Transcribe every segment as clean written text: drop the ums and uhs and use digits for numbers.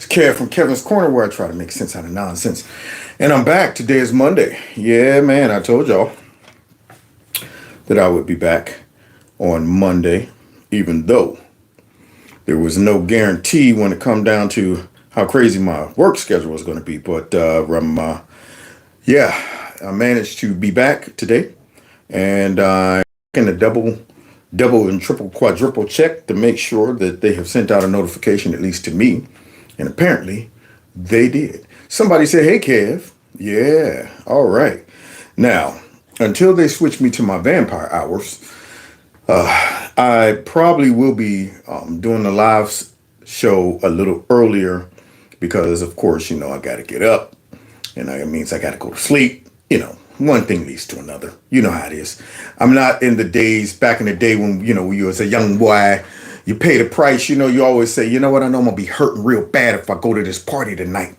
Kev from Kevin's Corner, where I try to make sense out of nonsense. And I'm back. Today is Monday. Yeah, man, I told y'all that I would be back on Monday, even though there was no guarantee when it come down to how crazy my work schedule was going to be. But yeah, I managed to be back today, and I'm in a double and triple quadruple check to make sure that they have sent out a notification, at least to me. And apparently they did. Somebody said, hey, Kev. Yeah, all right. Now, until they switch me to my vampire hours, I probably will be doing the live show a little earlier because, of course, I got to get up. And that means I got to go to sleep. One thing leads to another. You know how it is. I'm not in the days, back in the day when, you was a young boy, you pay the price. You always say, you know what, I know I'm going to be hurting real bad if I go to this party tonight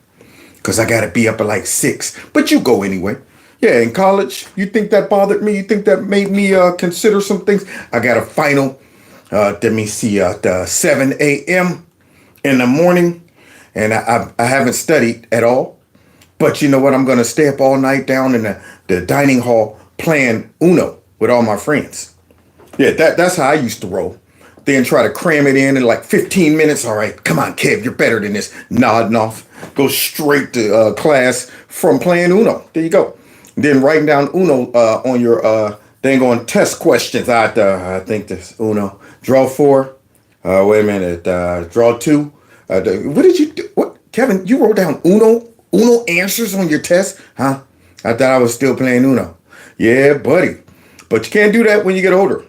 because I got to be up at like 6. But you go anyway. Yeah, in college, you think that bothered me? You think that made me consider some things? I got a final, let me see, at 7 a.m. in the morning, and I haven't studied at all. But you know what? I'm going to stay up all night down in the dining hall playing Uno with all my friends. Yeah, that's how I used to roll. Then try to cram it in like 15 minutes. All right, come on, Kev, you're better than this. Nodding off. Go straight to class from playing Uno. There you go. Then writing down Uno on your dang on test questions. I think this Uno. Draw 4. Wait a minute. Draw 2. What did you do? What, Kevin, you wrote down Uno answers on your test? Huh? I thought I was still playing Uno. Yeah, buddy. But you can't do that when you get older.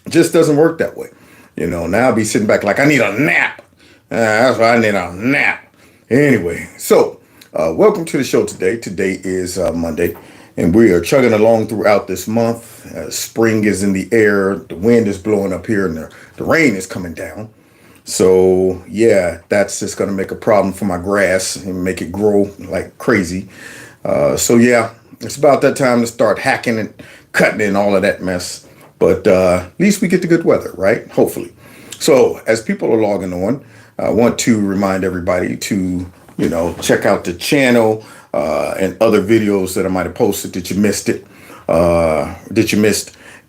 It just doesn't work that way. Now I'll be sitting back like I need a nap. That's why I need a nap. Anyway, so welcome to the show today. Today is Monday, and we are chugging along throughout this month. Spring is in the air. The wind is blowing up here, and the rain is coming down. So, yeah, that's just going to make a problem for my grass and make it grow like crazy. So, yeah, it's about that time to start hacking and cutting and all of that mess. But at least we get the good weather, right? Hopefully. So as people are logging on, I want to remind everybody to, check out the channel and other videos that I might have posted that you missed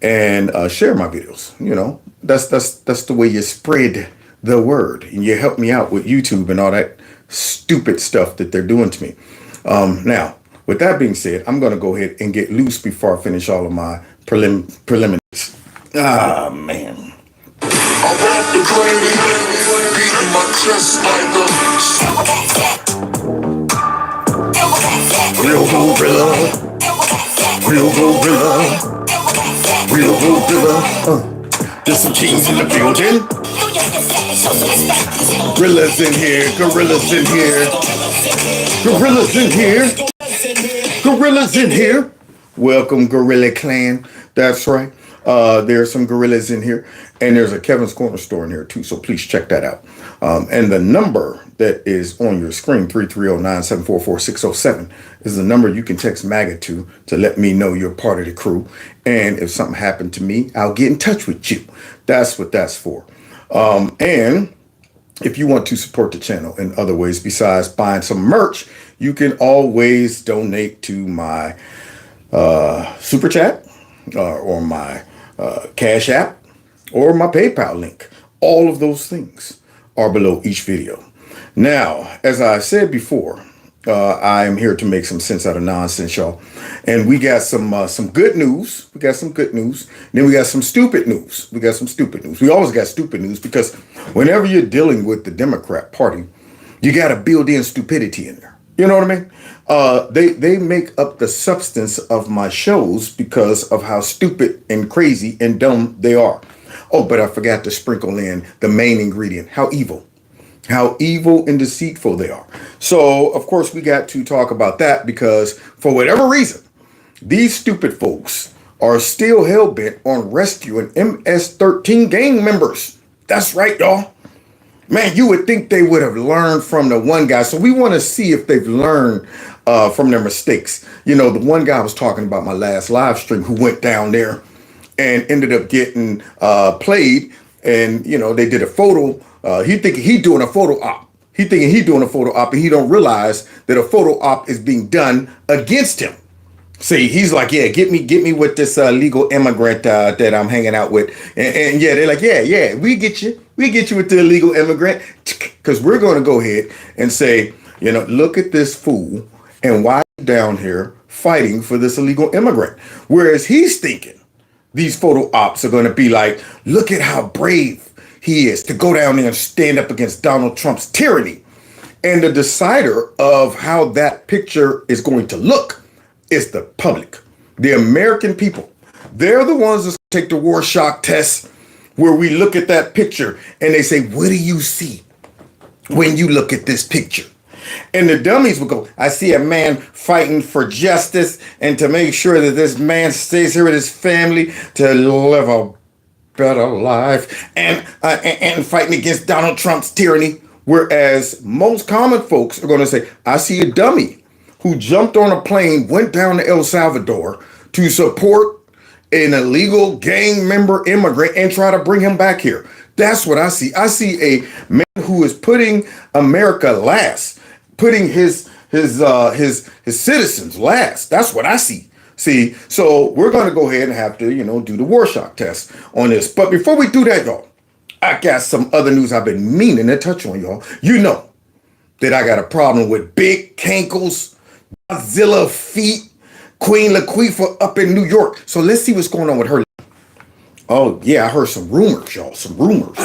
and share my videos. That's the way you spread the word, and you help me out with YouTube and all that stupid stuff that they're doing to me. Now, with that being said, I'm going to go ahead and get loose before I finish all of my preliminaries. Ah, man. Real gorilla. Real gorilla. Real gorilla. There's some cheese in the building. Gorillas in here, gorillas in here, gorillas in here, gorillas in here. Welcome, Gorilla Clan. That's right. There's some gorillas in here, and there's a Kevin's Corner store in here too. So please check that out. And the number that is on your screen, 330-974-4607, is the number you can text MAGA to let me know you're part of the crew. And if something happened to me, I'll get in touch with you. That's what that's for. And if you want to support the channel in other ways besides buying some merch, you can always donate to my Super Chat or my Cash App or my PayPal link. All of those things are below each video. Now, as I said before, I am here to make some sense out of nonsense, y'all. And we got some good news. We got some good news. Then we got some stupid news. We always got stupid news because whenever you're dealing with the Democrat Party, you got to build in stupidity in there. You know what I mean? They make up the substance of my shows because of how stupid and crazy and dumb they are. Oh, but I forgot to sprinkle in the main ingredient. How evil and deceitful they are. So, of course, we got to talk about that because for whatever reason, these stupid folks are still hell-bent on rescuing MS-13 gang members. That's right, y'all. Man, you would think they would have learned from the one guy. So we want to see if they've learned from their mistakes. The one guy I was talking about my last live stream who went down there and ended up getting played. And, they did a photo. He doing a photo op. He thinking he doing a photo op, and he don't realize that a photo op is being done against him. See, he's like, yeah, get me with this legal immigrant that I'm hanging out with, and yeah, they're like, yeah, we get you with the illegal immigrant, because we're going to go ahead and say, look at this fool, and why down here fighting for this illegal immigrant, whereas he's thinking these photo ops are going to be like, look at how brave he is to go down there and stand up against Donald Trump's tyranny, and the decider of how that picture is going to look is the public, the American people. They're the ones that take the Rorschach test, where we look at that picture and they say, what do you see when you look at this picture? And the dummies will go, I see a man fighting for justice and to make sure that this man stays here with his family to live a better life, and fighting against Donald Trump's tyranny. Whereas most common folks are going to say, I see a dummy who jumped on a plane, went down to El Salvador to support an illegal gang member immigrant and try to bring him back here. That's what I see. I see a man who is putting America last, putting his citizens last. That's what I see. See, so we're going to go ahead and have to, do the Rorschach test on this. But before we do that, y'all, I got some other news I've been meaning to touch on, y'all. You know that I got a problem with big cankles, Godzilla feet, Queen Latifah up in New York. So let's see what's going on with her. Oh, yeah, I heard some rumors, y'all. Some rumors.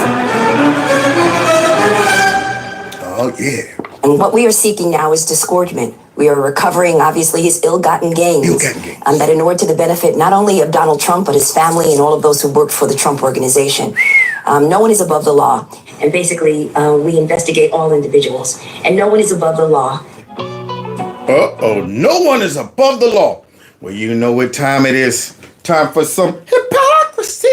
Oh, yeah. And what we are seeking now is disgorgement. We are recovering, obviously, his ill-gotten gains. That in order to the benefit not only of Donald Trump, but his family and all of those who worked for the Trump organization. No one is above the law. And basically, we investigate all individuals. And no one is above the law. Uh-oh, no one is above the law. Well, you know what time it is. Time for some hypocrisy.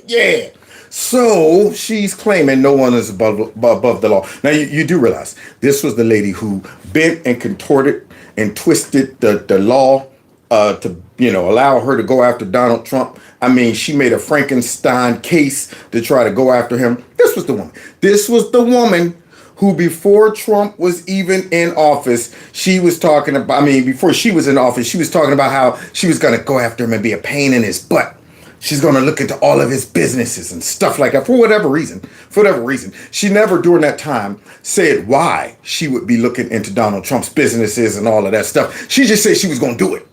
Yeah. So she's claiming no one is above the law. Now, you do realize this was the lady who bent and contorted and twisted the law to, allow her to go after Donald Trump. I mean, she made a Frankenstein case to try to go after him. This was the woman. This was the woman who, before Trump was even in office, she was talking about, before she was in office, she was talking about how she was going to go after him and be a pain in his butt. She's going to look into all of his businesses and stuff like that for whatever reason. She never during that time said why she would be looking into Donald Trump's businesses and all of that stuff. She just said she was going to do it.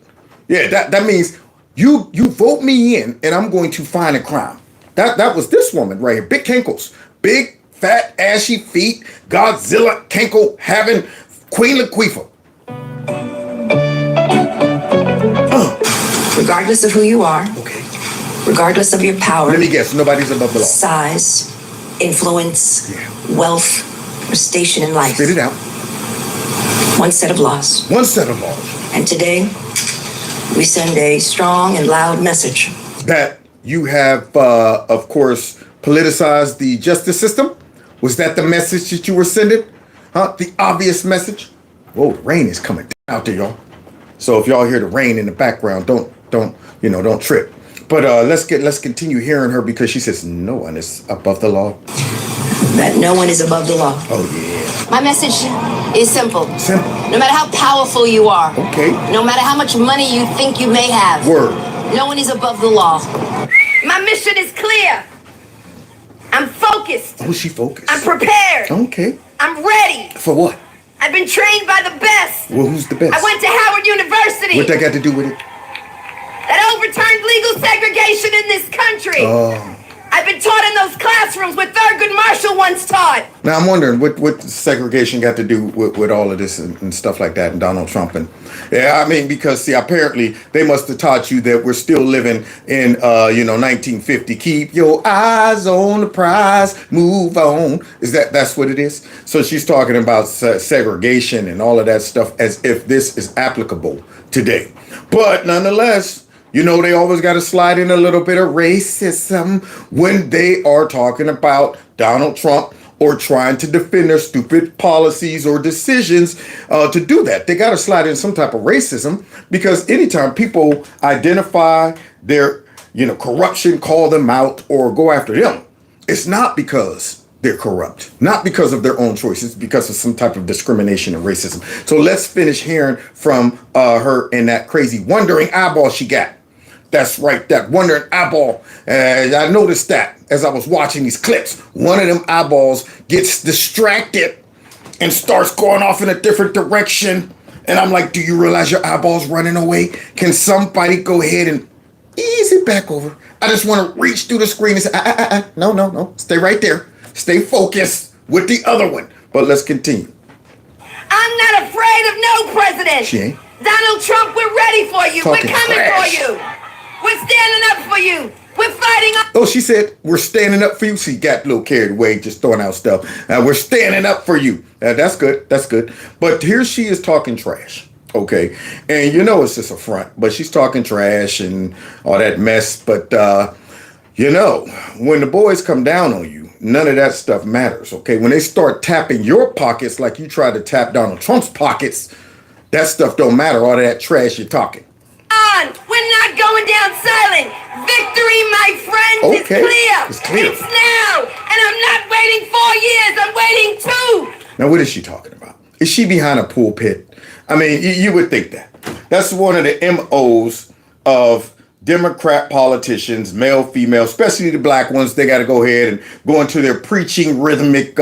Yeah, that means you vote me in and I'm going to find a crime. That was this woman right here. Big cankles, big fat ashy feet, Godzilla cankle having Queen Latifah. Regardless of who you are. Okay. Regardless of your power. Let me guess, nobody's above the law. Size, influence, wealth, or station in life. Spit it out. One set of laws. One set of laws. And today, we send a strong and loud message. That you have, of course, politicized the justice system? Was that the message that you were sending? Huh? The obvious message? Whoa, the rain is coming out there, y'all. So if y'all hear the rain in the background, don't trip. But let's continue hearing her, because she says no one is above the law. That no one is above the law. Oh, yeah. My message is simple. Simple. No matter how powerful you are. Okay. No matter how much money you think you may have. Word. No one is above the law. My mission is clear. I'm focused. Oh, she focused. I'm prepared. Okay. I'm ready. For what? I've been trained by the best. Well, who's the best? I went to Howard University. What that got to do with it? That overturned legal segregation in this country. Oh. I've been taught in those classrooms what Thurgood Marshall once taught. Now, I'm wondering what segregation got to do with all of this and stuff like that, and Donald Trump. And because, see, apparently they must have taught you that we're still living in, 1950. Keep your eyes on the prize, move on. That's what it is? So she's talking about segregation and all of that stuff as if this is applicable today. But nonetheless, they always got to slide in a little bit of racism when they are talking about Donald Trump or trying to defend their stupid policies or decisions to do that. They got to slide in some type of racism, because anytime people identify their, corruption, call them out or go after them, it's not because they're corrupt. Not because of their own choices, because of some type of discrimination and racism. So let's finish hearing from her and that crazy wandering eyeball she got. That's right, that wandering eyeball. I noticed that as I was watching these clips. One of them eyeballs gets distracted and starts going off in a different direction. And I'm like, do you realize your eyeball's running away? Can somebody go ahead and ease it back over? I just want to reach through the screen and say, no. Stay right there. Stay focused with the other one. But let's continue. I'm not afraid of no president. She ain't. Donald Trump, we're ready for you. Talking We're coming trash. for you. We're standing up for you. We're fighting up. Oh, she said, we're standing up for you. She got a little carried away, just throwing out stuff. We're standing up for you. That's good. That's good. But here she is talking trash. Okay. And you know it's just a front. But she's talking trash and all that mess. But, you know, when the boys come down on you, none of that stuff matters. Okay. When they start tapping your pockets like you tried to tap Donald Trump's pockets, that stuff don't matter. All that trash you're talking. We're not going down silent. Victory, my friends, Okay. is clear. It's clear. It's now. And I'm not waiting 4 years. I'm waiting 2. Now, what is she talking about? Is she behind a pulpit? I mean, you would think that. That's one of the MOs of Democrat politicians, male, female, especially the black ones. They got to go ahead and go into their preaching rhythmic,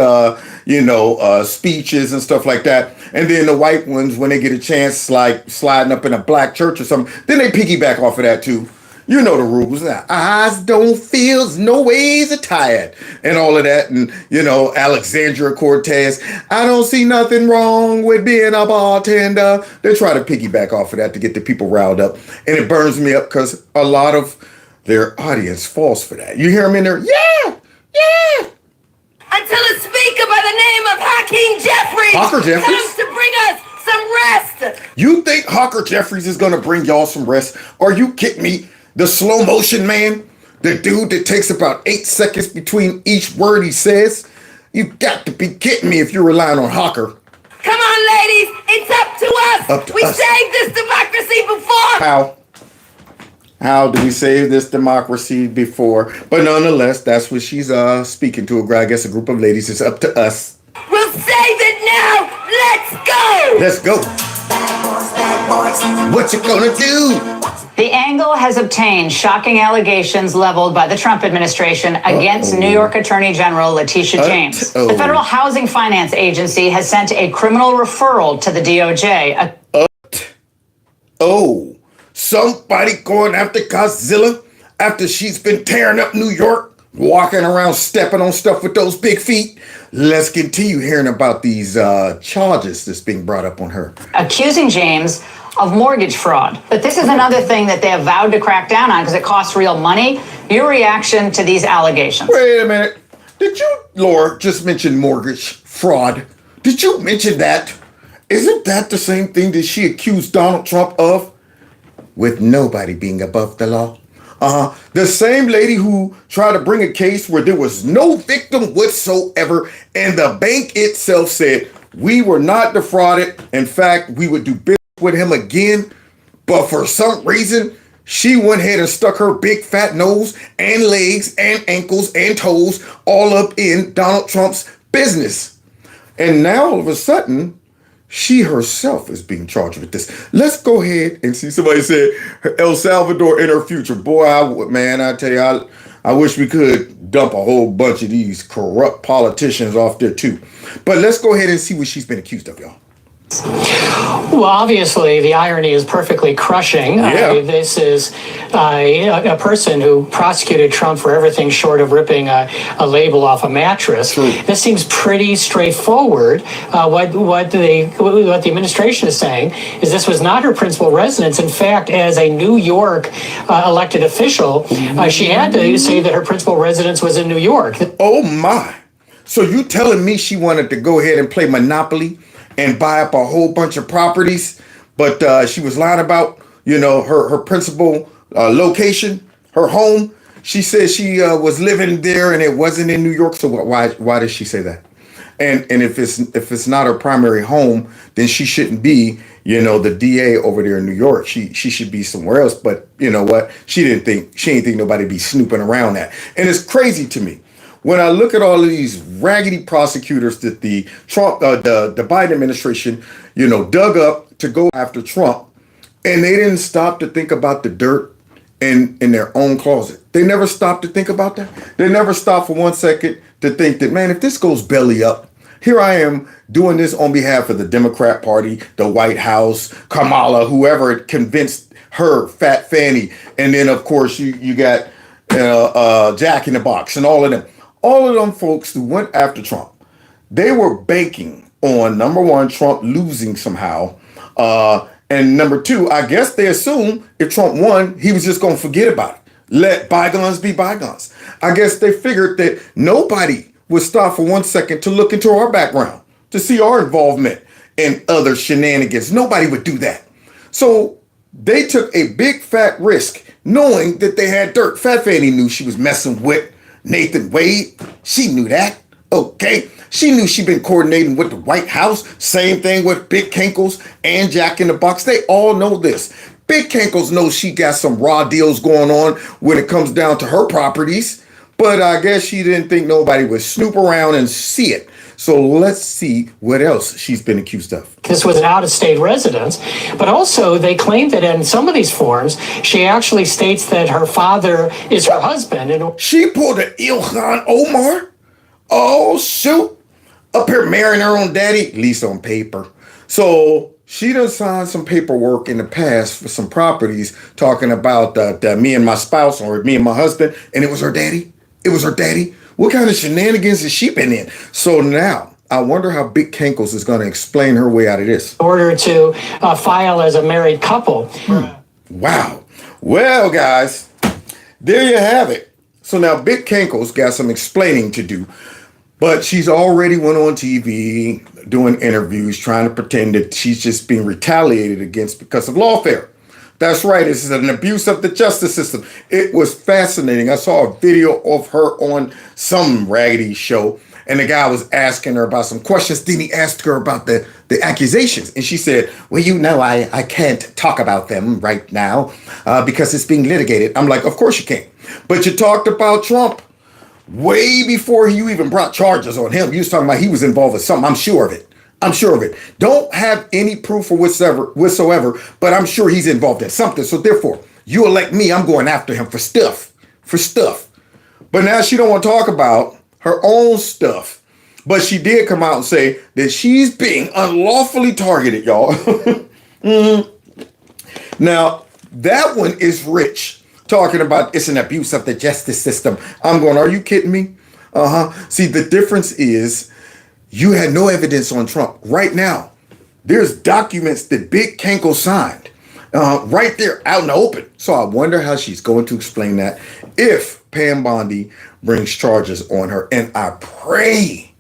speeches and stuff like that. And then the white ones, when they get a chance, like sliding up in a black church or something, then they piggyback off of that too. You know the rules. Now, eyes don't feel, no ways are tired, and all of that. And, Alexandria Cortez, I don't see nothing wrong with being a bartender. They try to piggyback off of that to get the people riled up. And it burns me up because a lot of their audience falls for that. You hear them in there, yeah. Until a speaker by the name of Hakeem Jeffries comes to bring us some rest. You think Hawker Jeffries is going to bring y'all some rest? Are you kidding me? The slow motion man, the dude that takes about 8 seconds between each word he says. You got to be kidding me if you're relying on Hawker. Come on, ladies. It's up to us. We saved this democracy before. How do we save this democracy before? But nonetheless, that's what she's speaking to. I guess a group of ladies. It's up to us. We'll save it now. Let's go. Let's go. What you gonna do? The Angle has obtained shocking allegations leveled by the Trump administration against New York Attorney General Letitia James. The Federal Housing Finance Agency has sent a criminal referral to the DOJ. Somebody going after Godzilla after she's been tearing up New York, walking around stepping on stuff with those big feet. Let's continue hearing about these charges that's being brought up on her. Accusing James of mortgage fraud. But this is another thing that they have vowed to crack down on because it costs real money. Your reaction to these allegations? Wait a minute. Did you, Laura, just mention mortgage fraud? Did you mention that? Isn't that the same thing that she accused Donald Trump of? With nobody being above the law. The same lady who tried to bring a case where there was no victim whatsoever, and the bank itself said, we were not defrauded. In fact, we would do business with him again. But for some reason, she went ahead and stuck her big fat nose and legs and ankles and toes all up in Donald Trump's business. And now all of a sudden, she herself is being charged with this. Let's go ahead and see. Somebody said El Salvador in her future. Boy, I tell you, I wish we could dump a whole bunch of these corrupt politicians off there too. But let's go ahead and see what she's been accused of, y'all. Well, obviously, the irony is perfectly crushing. Yeah. This is a person who prosecuted Trump for everything short of ripping a label off a mattress. True. This seems pretty straightforward. What the administration is saying is this was not her principal residence. In fact, as a New York elected official, she had to say that her principal residence was in New York. Oh, my. So you telling me she wanted to go ahead and play Monopoly and buy up a whole bunch of properties, but she was lying about, her principal location, her home. She said she was living there and it wasn't in New York. So why did she say that? And if it's not her primary home, then she shouldn't be, the DA over there in New York. She should be somewhere else. But you know what? She didn't think nobody be snooping around that. And it's crazy to me. when I look at all of these raggedy prosecutors that the Biden administration, dug up to go after Trump, and they didn't stop to think about the dirt in their own closet. They never stopped to think about that. They never stopped for 1 second to think that, man, if this goes belly up, here I am doing this on behalf of the Democrat Party, the White House, Kamala, whoever convinced her, Fat Fanny. And then, of course, you got Jack in the Box and all of them. All of them folks who went after Trump, they were banking on, number one, Trump losing somehow. And number two, I guess they assumed if Trump won, he was just going to forget about it. Let bygones be bygones. I guess they figured that nobody would stop for 1 second to look into our background, to see our involvement in other shenanigans. Nobody would do that. So they took a big fat risk knowing that they had dirt. Fat Fanny knew she was messing with Nathan Wade. She knew that. Okay. She knew she'd been coordinating with the White House. Same thing with Big Cankles and Jack in the Box. They all know this. Big Cankles knows she got some raw deals going on when it comes down to her properties. But I guess she didn't think nobody would snoop around and see it. So let's see what else she's been accused of. This was an out-of-state residence, but also they claim that in some of these forms, she actually states that her father is her husband. And she pulled an Ilhan Omar? Oh, shoot. Up here marrying her own daddy, at least on paper. So she done signed some paperwork in the past for some properties talking about that me and my spouse or me and my husband, and it was her daddy. It was her daddy. What kind of shenanigans has she been in? So now, I wonder how Big Cankles is going to explain her way out of this. In order to file as a married couple. Wow. Well, guys, there you have it. So now Big Cankles got some explaining to do. But she's already went on TV doing interviews trying to pretend that she's just being retaliated against because of lawfare. That's right. This is an abuse of the justice system. It was fascinating. I saw a video of her on some raggedy show, and the guy was asking her about some questions. Then he asked her about the accusations, and she said, well, I can't talk about them right now because it's being litigated. I'm like, of course you can't. But you talked about Trump way before you even brought charges on him. You was talking about he was involved with something. I'm sure of it. I'm sure of it. Don't have any proof or whatsoever, but I'm sure he's involved in something. So therefore, you elect me, I'm going after him for stuff. But now she don't want to talk about her own stuff. But she did come out and say that she's being unlawfully targeted, y'all. Now, that one is rich. Talking about it's an abuse of the justice system. I'm going, are you kidding me? See, the difference is you had no evidence on Trump. Right now, there's documents that Big Cankle signed right there out in the open. So I wonder how she's going to explain that if Pam Bondi brings charges on her. And I pray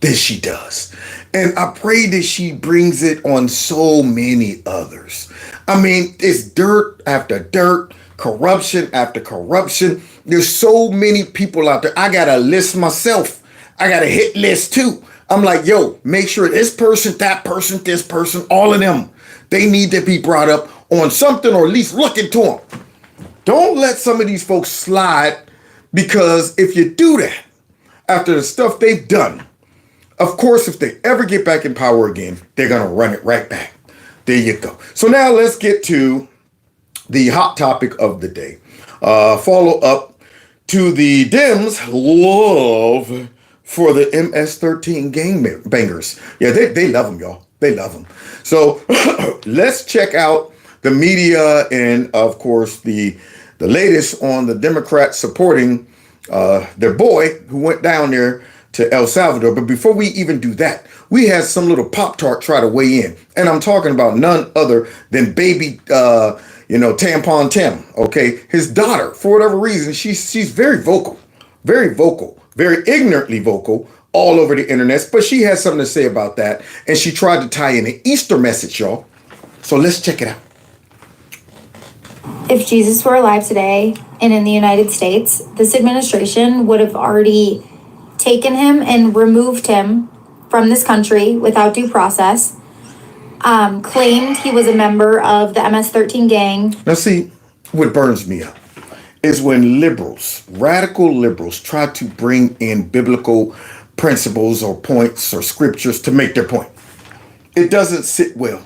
that she does. And I pray that she brings it on so many others. I mean, it's dirt after dirt. Corruption after corruption. There's so many people out there. I got a list myself. I got a hit list too. I'm like, yo, make sure this person, that person, this person, all of them, they need to be brought up on something or at least look into them. Don't let some of these folks slide, because if you do that, after the stuff they've done, of course, if they ever get back in power again, they're going to run it right back. There you go. So now let's get to the hot topic of the day. Follow up to the Dems' love for the MS-13 gangbangers. Yeah, they love them, y'all. They love them. So let's check out the media and, of course, the latest on the Democrats supporting their boy who went down there to El Salvador. But before we even do that, we had some little Pop-Tart try to weigh in. And I'm talking about none other than baby Tampon Tim, okay? His daughter, for whatever reason, she's very vocal, very ignorantly vocal all over the internet, but she has something to say about that, and she tried to tie in an Easter message, y'all. So let's check it out. If Jesus were alive today and in the United States, this administration would have already taken him and removed him from this country without due process. Claimed he was a member of the MS-13 gang. Now see, what burns me up is when liberals, radical liberals, try to bring in biblical principles or points or scriptures to make their point. It doesn't sit well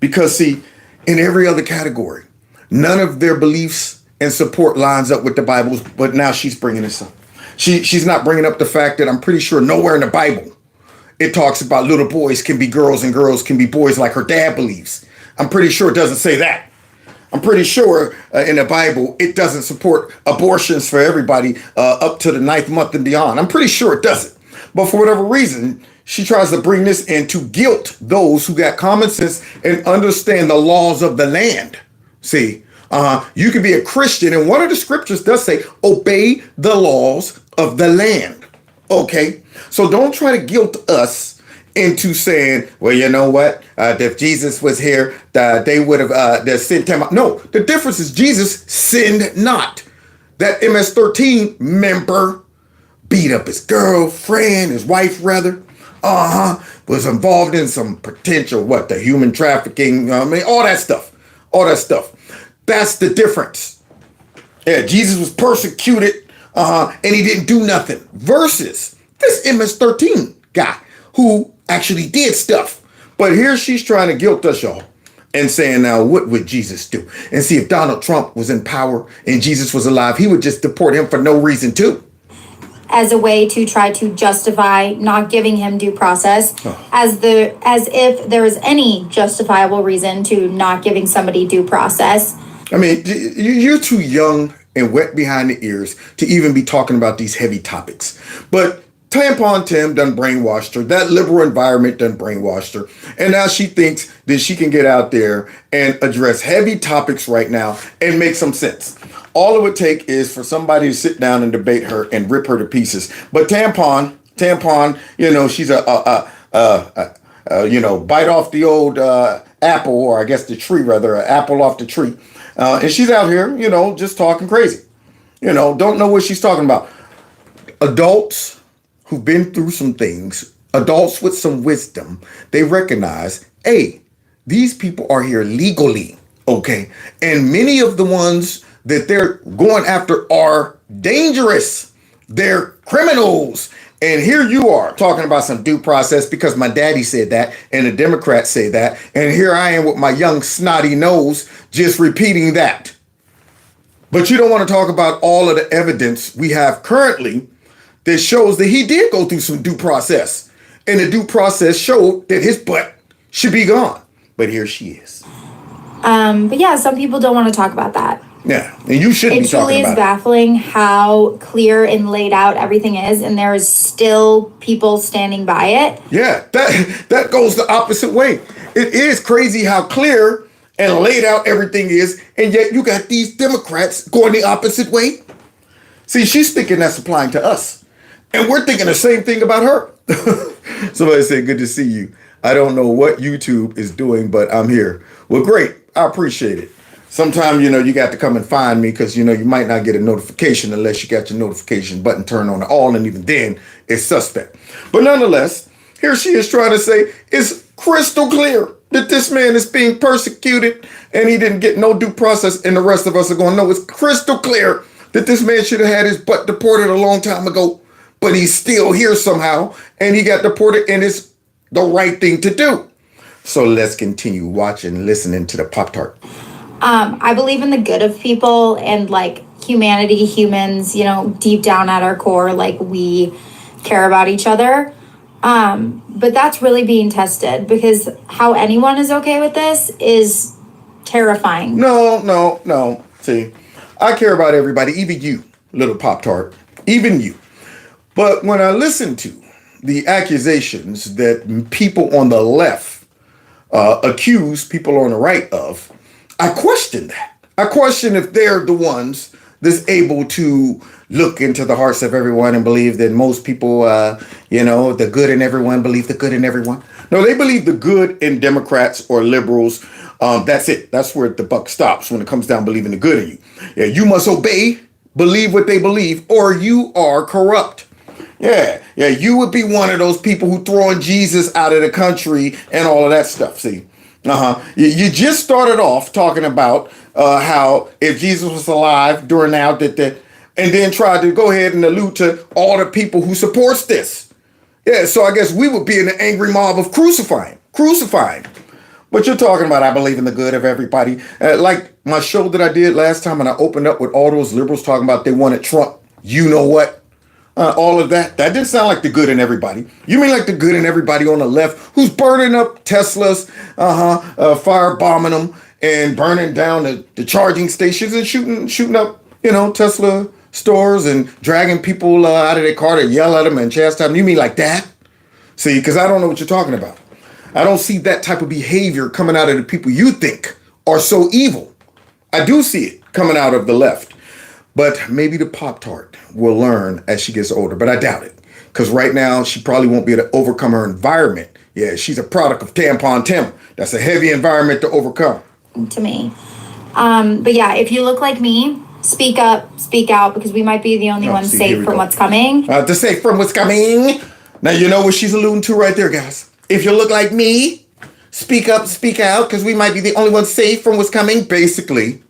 because, see, in every other category, none of their beliefs and support lines up with the Bible's, but now she's bringing this up. She's not bringing up the fact that I'm pretty sure nowhere in the Bible it talks about little boys can be girls and girls can be boys like her dad believes. I'm pretty sure it doesn't say that. I'm pretty sure in the Bible it doesn't support abortions for everybody up to the 9th month and beyond. I'm pretty sure it doesn't. But for whatever reason, she tries to bring this in to guilt those who got common sense and understand the laws of the land. See, you can be a Christian, and one of the scriptures does say, obey the laws of the land. Okay, so don't try to guilt us into saying, well, you know what? If Jesus was here, they would have sent him out. No, the difference is Jesus sinned not. That MS-13 member beat up his girlfriend, his wife rather, was involved in some potential, the human trafficking, all that stuff. That's the difference. Yeah, Jesus was persecuted and he didn't do nothing. Versus this MS-13 guy who actually did stuff. But here she's trying to guilt us, y'all, and saying, now, what would Jesus do? And see, if Donald Trump was in power and Jesus was alive, he would just deport him for no reason, too. As a way to try to justify not giving him due process, as if there is any justifiable reason to not giving somebody due process. I mean, you're too young and wet behind the ears to even be talking about these heavy topics. But Tampon Tim done brainwashed her. That liberal environment done brainwashed her. And now she thinks that she can get out there and address heavy topics right now and make some sense. All it would take is for somebody to sit down and debate her and rip her to pieces. But Tampon, she's bite off the old apple, or I guess the tree rather, an apple off the tree. And she's out here, just talking crazy. Don't know what she's talking about. Adults who've been through some things, adults with some wisdom, they recognize, hey, these people are here legally, okay? And many of the ones that they're going after are dangerous. They're criminals. And here you are talking about some due process because my daddy said that and the Democrats say that. And here I am with my young snotty nose just repeating that. But you don't want to talk about all of the evidence we have currently that shows that he did go through some due process. And the due process showed that his butt should be gone. But here she is. But yeah, some people don't want to talk about that. Yeah, and you shouldn't be talking about it. It truly is baffling how clear and laid out everything is, and there is still people standing by it. Yeah, that goes the opposite way. It is crazy how clear and laid out everything is, and yet you got these Democrats going the opposite way. See, she's thinking that's applying to us, and we're thinking the same thing about her. Somebody said, good to see you. I don't know what YouTube is doing, but I'm here. Well, great. I appreciate it. Sometimes, you got to come and find me because, you might not get a notification unless you got your notification button turned on all, and even then it's suspect. But nonetheless, here she is trying to say it's crystal clear that this man is being persecuted and he didn't get no due process, and the rest of us are going, no, it's crystal clear that this man should have had his butt deported a long time ago, but he's still here somehow, and he got deported, and it's the right thing to do. So let's continue watching, listening to the Pop-Tart. I believe in the good of people and humanity, humans, deep down at our core, we care about each other. But that's really being tested because how anyone is okay with this is terrifying. No. See, I care about everybody, even you, little Pop-Tart, even you. But when I listen to the accusations that people on the left accuse people on the right of, I question that. I question if they're the ones that's able to look into the hearts of everyone and believe that most people, the good in everyone believe the good in everyone. No, they believe the good in Democrats or liberals. That's it. That's where the buck stops when it comes down believing the good in you. Yeah, you must obey, believe what they believe, or you are corrupt. Yeah, you would be one of those people who throwing Jesus out of the country and all of that stuff. See, you just started off talking about how if Jesus was alive during now and then tried to go ahead and allude to all the people who supports this. Yeah, so I guess we would be in the angry mob of crucifying. But you're talking about, I believe in the good of everybody. Like my show that I did last time, and I opened up with all those liberals talking about they wanted Trump. You know what? All of that. That didn't sound like the good in everybody. You mean like the good in everybody on the left who's burning up Teslas, firebombing them and burning down the charging stations and shooting up, Tesla stores and dragging people out of their car to yell at them and chastise them. You mean like that? See, because I don't know what you're talking about. I don't see that type of behavior coming out of the people you think are so evil. I do see it coming out of the left. But maybe the Pop-Tart will learn as she gets older, but I doubt it. Because right now, she probably won't be able to overcome her environment. Yeah, she's a product of Tampon Tim. That's a heavy environment to overcome. To me. But yeah, if you look like me, speak up, speak out, because we might be the only ones safe from what's coming. To safe from what's coming. Now, you know what she's alluding to right there, guys. If you look like me, speak up, speak out, because we might be the only ones safe from what's coming. Basically,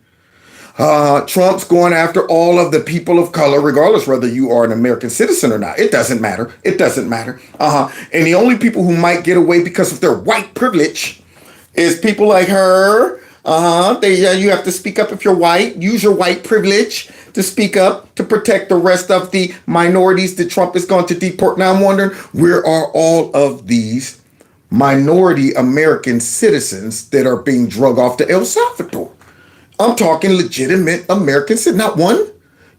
Trump's going after all of the people of color, regardless whether you are an American citizen or not. It doesn't matter. It doesn't matter. And the only people who might get away because of their white privilege is people like her. You have to speak up if you're white. Use your white privilege to speak up to protect the rest of the minorities that Trump is going to deport. Now I'm wondering, where are all of these minority American citizens that are being drug off to El Salvador? I'm talking legitimate American citizens, not one.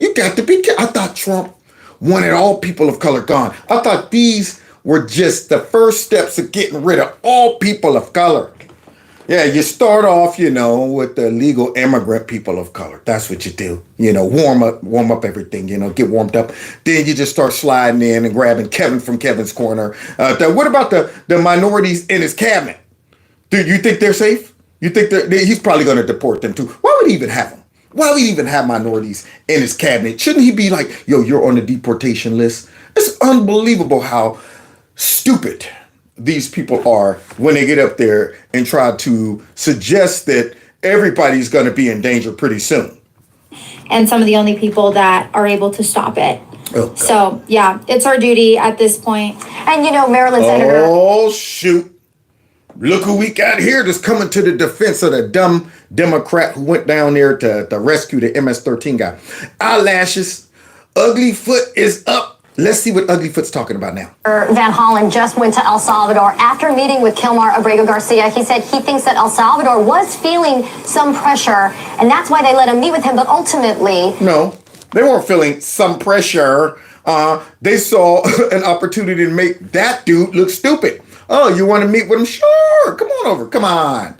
You got to be careful. I thought Trump wanted all people of color gone. I thought these were just the first steps of getting rid of all people of color. Yeah, you start off, with the legal immigrant people of color. That's what you do. Warm up everything, get warmed up. Then you just start sliding in and grabbing Kevin from Kevin's corner. What about the minorities in his cabinet? Do you think they're safe? You think he's probably going to deport them too? Why would he even have them? Why would he even have minorities in his cabinet? Shouldn't he be like, yo, you're on the deportation list? It's unbelievable how stupid these people are when they get up there and try to suggest that everybody's going to be in danger pretty soon. And some of the only people that are able to stop it. Oh, so, yeah, it's our duty at this point. And, Maryland Senator. Oh, shoot. Look who we got here that's coming to the defense of the dumb Democrat who went down there to rescue the MS-13 guy. Eyelashes. Ugly Foot is up. Let's see what Uglyfoot's talking about now. Van Hollen just went to El Salvador after meeting with Kilmar Abrego Garcia. He said he thinks that El Salvador was feeling some pressure, and that's why they let him meet with him. But ultimately, no, they weren't feeling some pressure. They saw an opportunity to make that dude look stupid. Oh, you want to meet with him? Sure. Come on over. Come on.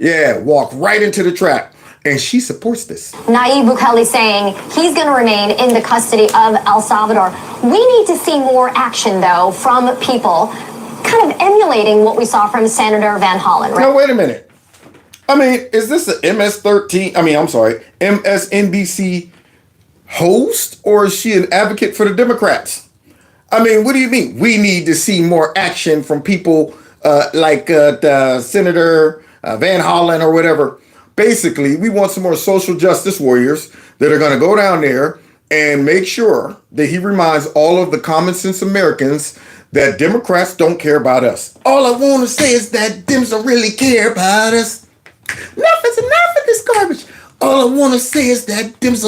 Yeah, walk right into the trap. And she supports this. Nayib Bukele saying he's going to remain in the custody of El Salvador. We need to see more action, though, from people kind of emulating what we saw from Senator Van Hollen. Right? Now, wait a minute. I mean, is this an MSNBC host, or is she an advocate for the Democrats? I mean, what do you mean? We need to see more action from people like the Senator Van Hollen or whatever. Basically, we want some more social justice warriors that are going to go down there and make sure that he reminds all of the common sense Americans that Democrats don't care about us. All I want to say is that Dems don't really care about us. Enough is enough of this garbage. All I want to say is that Dems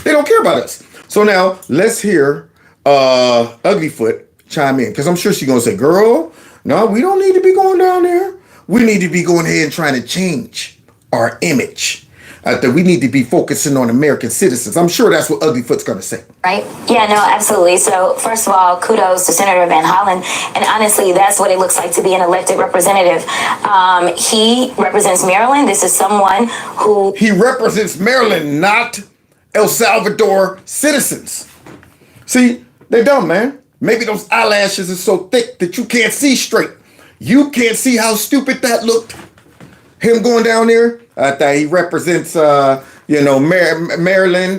they don't care about us. So now let's hear Uglyfoot chime in, because I'm sure she's going to say, girl, no, we don't need to be going down there. We need to be going ahead and trying to change our image. That we need to be focusing on American citizens. I'm sure that's what Uglyfoot's going to say. Right? Yeah, no, absolutely. So first of all, kudos to Senator Van Hollen. And honestly, that's what it looks like to be an elected representative. He represents Maryland. This is someone who... He represents Maryland, not El Salvador citizens. See, they're dumb, man. Maybe those eyelashes are so thick that you can't see straight. You can't see how stupid that looked. Him going down there, I thought he represents, Maryland.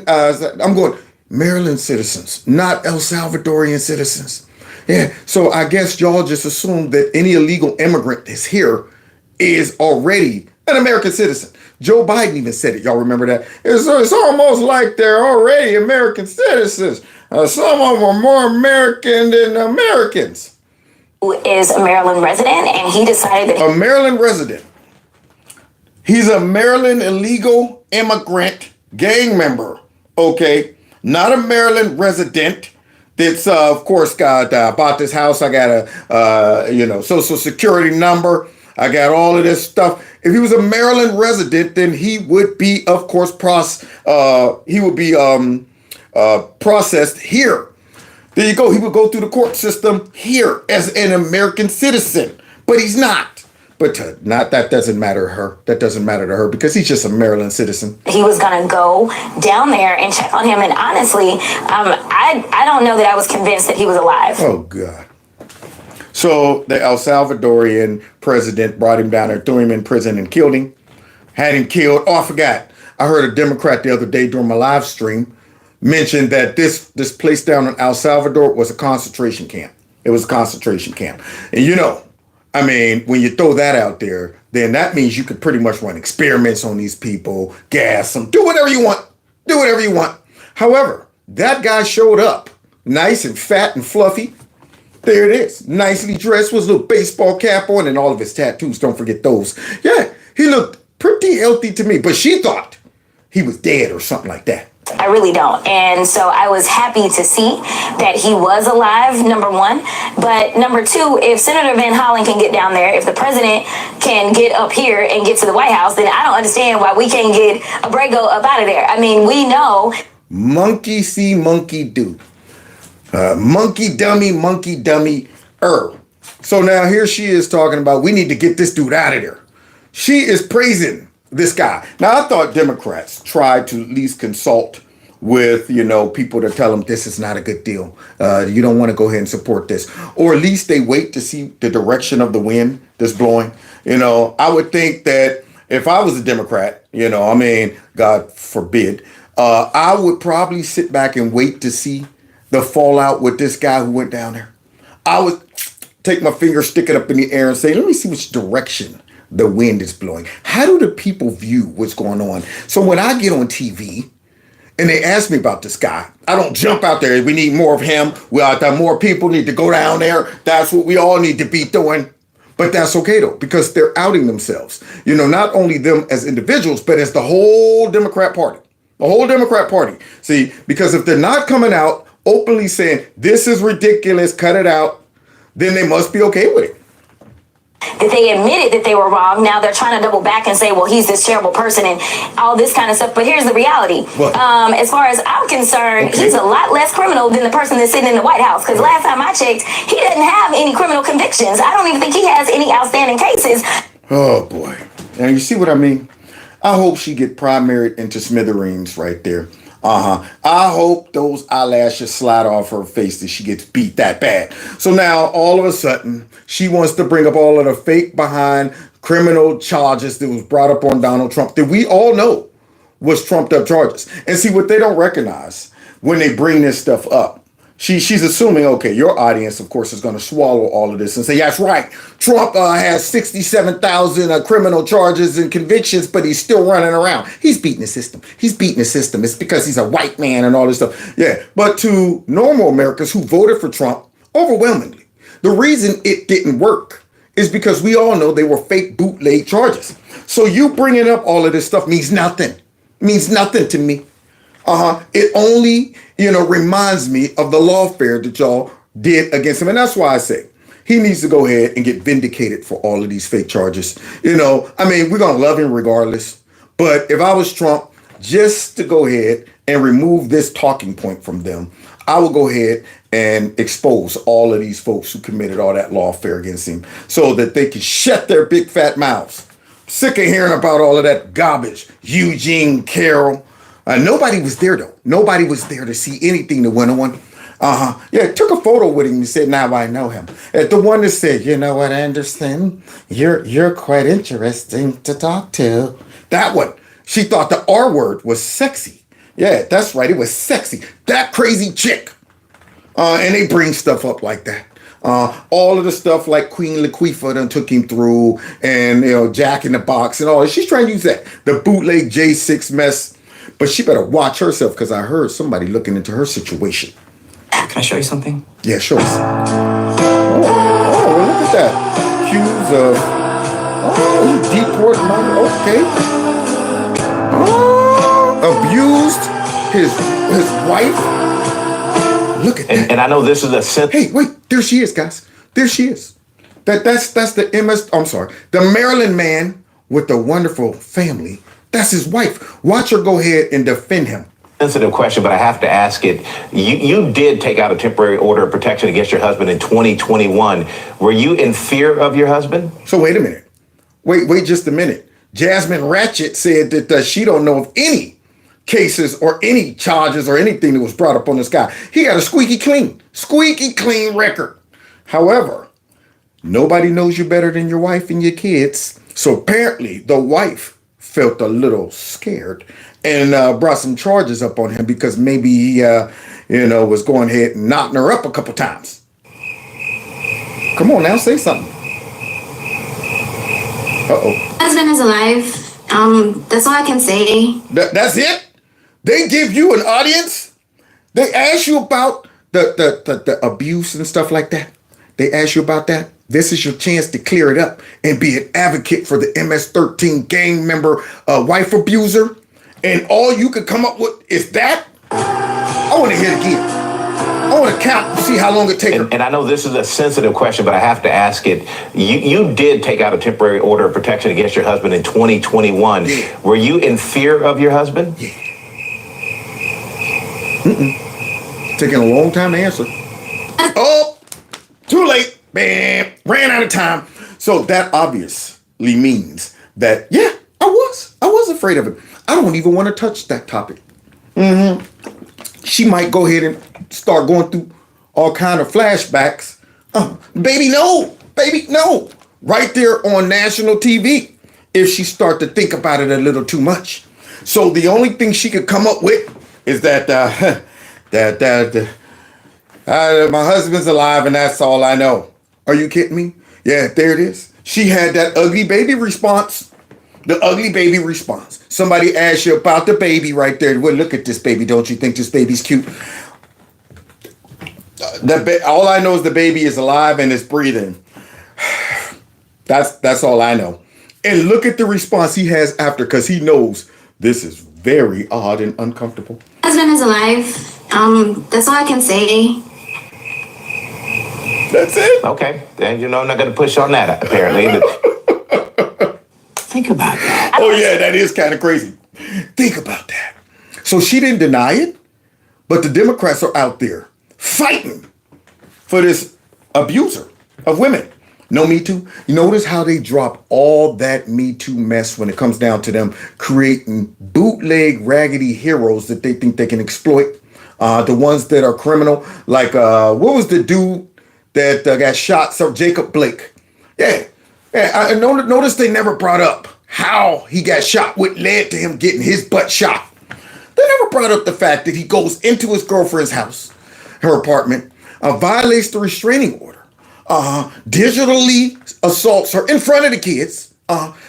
I'm going Maryland citizens, not El Salvadorian citizens. Yeah, so I guess y'all just assume that any illegal immigrant that's here is already an American citizen. Joe Biden even said it. Y'all remember that? It's almost like they're already American citizens. Some of them are more American than Americans. Who is a Maryland resident, and he decided that a Maryland resident. He's a Maryland illegal immigrant gang member. Okay, not a Maryland resident. That's of course got bought this house. I got a social security number. I got all of this stuff. If he was a Maryland resident, then he would be, of course, processed here. There you go. He would go through the court system here as an American citizen, but he's not. But that doesn't matter to her. That doesn't matter to her because he's just a Maryland citizen. he was going to go down there and check on him. And honestly, I don't know that I was convinced that he was alive. Oh, God. So the El Salvadorian president brought him down there, threw him in prison and killed him. Had him killed. Oh, I forgot. I heard a Democrat the other day during my live stream mention that this place down in El Salvador was a concentration camp. It was a concentration camp. And I mean, when you throw that out there, then that means you could pretty much run experiments on these people, gas them, do whatever you want. Do whatever you want. However, that guy showed up nice and fat and fluffy. There it is. Nicely dressed with a little baseball cap on and all of his tattoos. Don't forget those. Yeah, he looked pretty healthy to me, but she thought he was dead or something like that. I really don't. And so I was happy to see that he was alive, number one. But number two, if Senator Van Hollen can get down there, if the president can get up here and get to the White House, then I don't understand why we can't get Abrego up out of there. I mean, we know. Monkey see, monkey do. Monkey dummy, So now here she is talking about we need to get this dude out of there. She is praising this guy. Now, I thought Democrats tried to at least consult with, people to tell them this is not a good deal. You don't want to go ahead and support this. Or at least they wait to see the direction of the wind that's blowing. I would think that if I was a Democrat, God forbid, I would probably sit back and wait to see the fallout with this guy who went down there. I would take my finger, stick it up in the air and say, let me see which direction the wind is blowing. How do the people view what's going on? So when I get on TV and they ask me about this guy, I don't jump out there. We need more of him. More people need to go down there. That's what we all need to be doing. But that's okay, though, because they're outing themselves. Not only them as individuals, but as the whole Democrat Party. The whole Democrat Party. See, because if they're not coming out openly saying, this is ridiculous, cut it out, then they must be okay with it. That they admitted that they were wrong. Now they're trying to double back and say, well, he's this terrible person and all this kind of stuff. But here's the reality. As far as I'm concerned, he's a lot less criminal than the person that's sitting in the White House. Because last time I checked, he doesn't have any criminal convictions. I don't even think he has any outstanding cases. Oh, boy. Now, you see what I mean? I hope she get primaried into smithereens right there. I hope those eyelashes slide off her face that she gets beat that bad. So now, all of a sudden, she wants to bring up all of the fake behind criminal charges that was brought up on Donald Trump that we all know was trumped up charges. And see, what they don't recognize when they bring this stuff up, she's assuming, okay, your audience, of course, is going to swallow all of this and say, that's right, Trump has 67,000 criminal charges and convictions, but he's still running around. He's beating the system. It's because he's a white man and all this stuff. Yeah, but to normal Americans who voted for Trump, overwhelmingly, the reason it didn't work is because we all know they were fake bootleg charges. So you bringing up all of this stuff means nothing. It means nothing to me. It only, reminds me of the lawfare that y'all did against him. And that's why I say he needs to go ahead and get vindicated for all of these fake charges. We're going to love him regardless. But if I was Trump, just to go ahead and remove this talking point from them, I will go ahead and expose all of these folks who committed all that lawfare against him so that they can shut their big fat mouths. Sick of hearing about all of that garbage. Eugene Carroll. Nobody was there, though. Nobody was there to see anything that went on. Yeah, took a photo with him and said, now I know him. The one that said, you know what, Anderson? You're quite interesting to talk to. That one. She thought the R word was sexy. Yeah, that's right. It was sexy. That crazy chick. And they bring stuff up like that. All of the stuff like Queen Latifah done took him through, and Jack in the Box and all that. She's trying to use that, the bootleg J6 mess. But she better watch herself, because I heard somebody looking into her situation. Can I show you something? Yeah, sure. Oh, look at that. Accused of deport money. Okay. Abused his wife. Look at that. And I know this is a Hey, wait, there she is, guys. There she is. That's the the Maryland man with the wonderful family. That's his wife. Watch her go ahead and defend him. Sensitive question, but I have to ask it. You did take out a temporary order of protection against your husband in 2021. Were you in fear of your husband? So wait a minute. Wait just a minute. Jasmine Ratchet said that she don't know of any cases or any charges or anything that was brought up on this guy. He got a squeaky clean record. However, nobody knows you better than your wife and your kids. So apparently the wife felt a little scared and brought some charges up on him because maybe he, was going ahead and knocking her up a couple times. Come on now, say something. Uh-oh. Husband is alive. That's all I can say. That's it? They give you an audience? They ask you about the abuse and stuff like that? They ask you about that? This is your chance to clear it up and be an advocate for the MS-13 gang member wife abuser. And all you could come up with is that? I want to hear it again. I want to count and see how long it takes. And I know this is a sensitive question, but I have to ask it. You did take out a temporary order of protection against your husband in 2021. Yeah. Were you in fear of your husband? Yeah. Taking a long time to answer. Oh, too late. Bam, ran out of time. So that obviously means that, yeah, I was afraid of it. I don't even want to touch that topic. She might go ahead and start going through all kind of flashbacks. Baby, no. Right there on national TV, if she start to think about it a little too much. So the only thing she could come up with is that my husband's alive and that's all I know. Are you kidding me? Yeah, there it is. She had that ugly baby response. The ugly baby response. Somebody asked you about the baby right there. Well, look at this baby. Don't you think this baby's cute? All I know is the baby is alive and is breathing. That's all I know. And look at the response he has after, because he knows this is very odd and uncomfortable. Husband is alive. That's all I can say. That's it. Okay. And I'm not going to push on that, apparently. Think about that. Oh, yeah, that is kind of crazy. Think about that. So she didn't deny it, but the Democrats are out there fighting for this abuser of women. No Me Too. You notice how they drop all that Me Too mess when it comes down to them creating bootleg raggedy heroes that they think they can exploit. The ones that are criminal, like what was the dude that got shot? So Jacob Blake. Yeah. I notice they never brought up how he got shot, what led to him getting his butt shot. They never brought up the fact that he goes into his girlfriend's house, her apartment, violates the restraining order, digitally assaults her in front of the kids,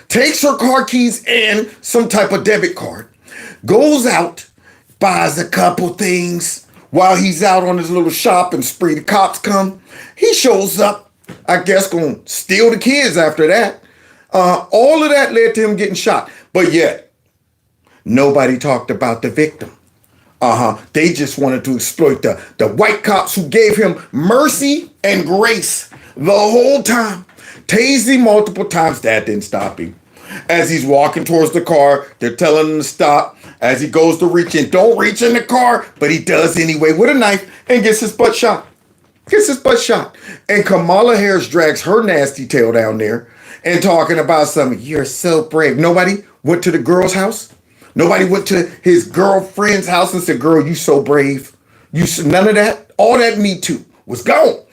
takes her car keys and some type of debit card, goes out, buys a couple things while he's out on his little shopping spree. The cops come. He shows up, I guess, gonna steal the kids after that. All of that led to him getting shot. But yet, nobody talked about the victim. They just wanted to exploit the white cops who gave him mercy and grace the whole time. Tased him multiple times. That didn't stop him. As he's walking towards the car, they're telling him to stop. As he goes to reach in, don't reach in the car, but he does anyway with a knife and gets his butt shot. And Kamala Harris drags her nasty tail down there and talking about something. You're so brave. Nobody went to the girl's house. Nobody went to his girlfriend's house and said, girl, you so brave. None of that. All that Me Too was gone.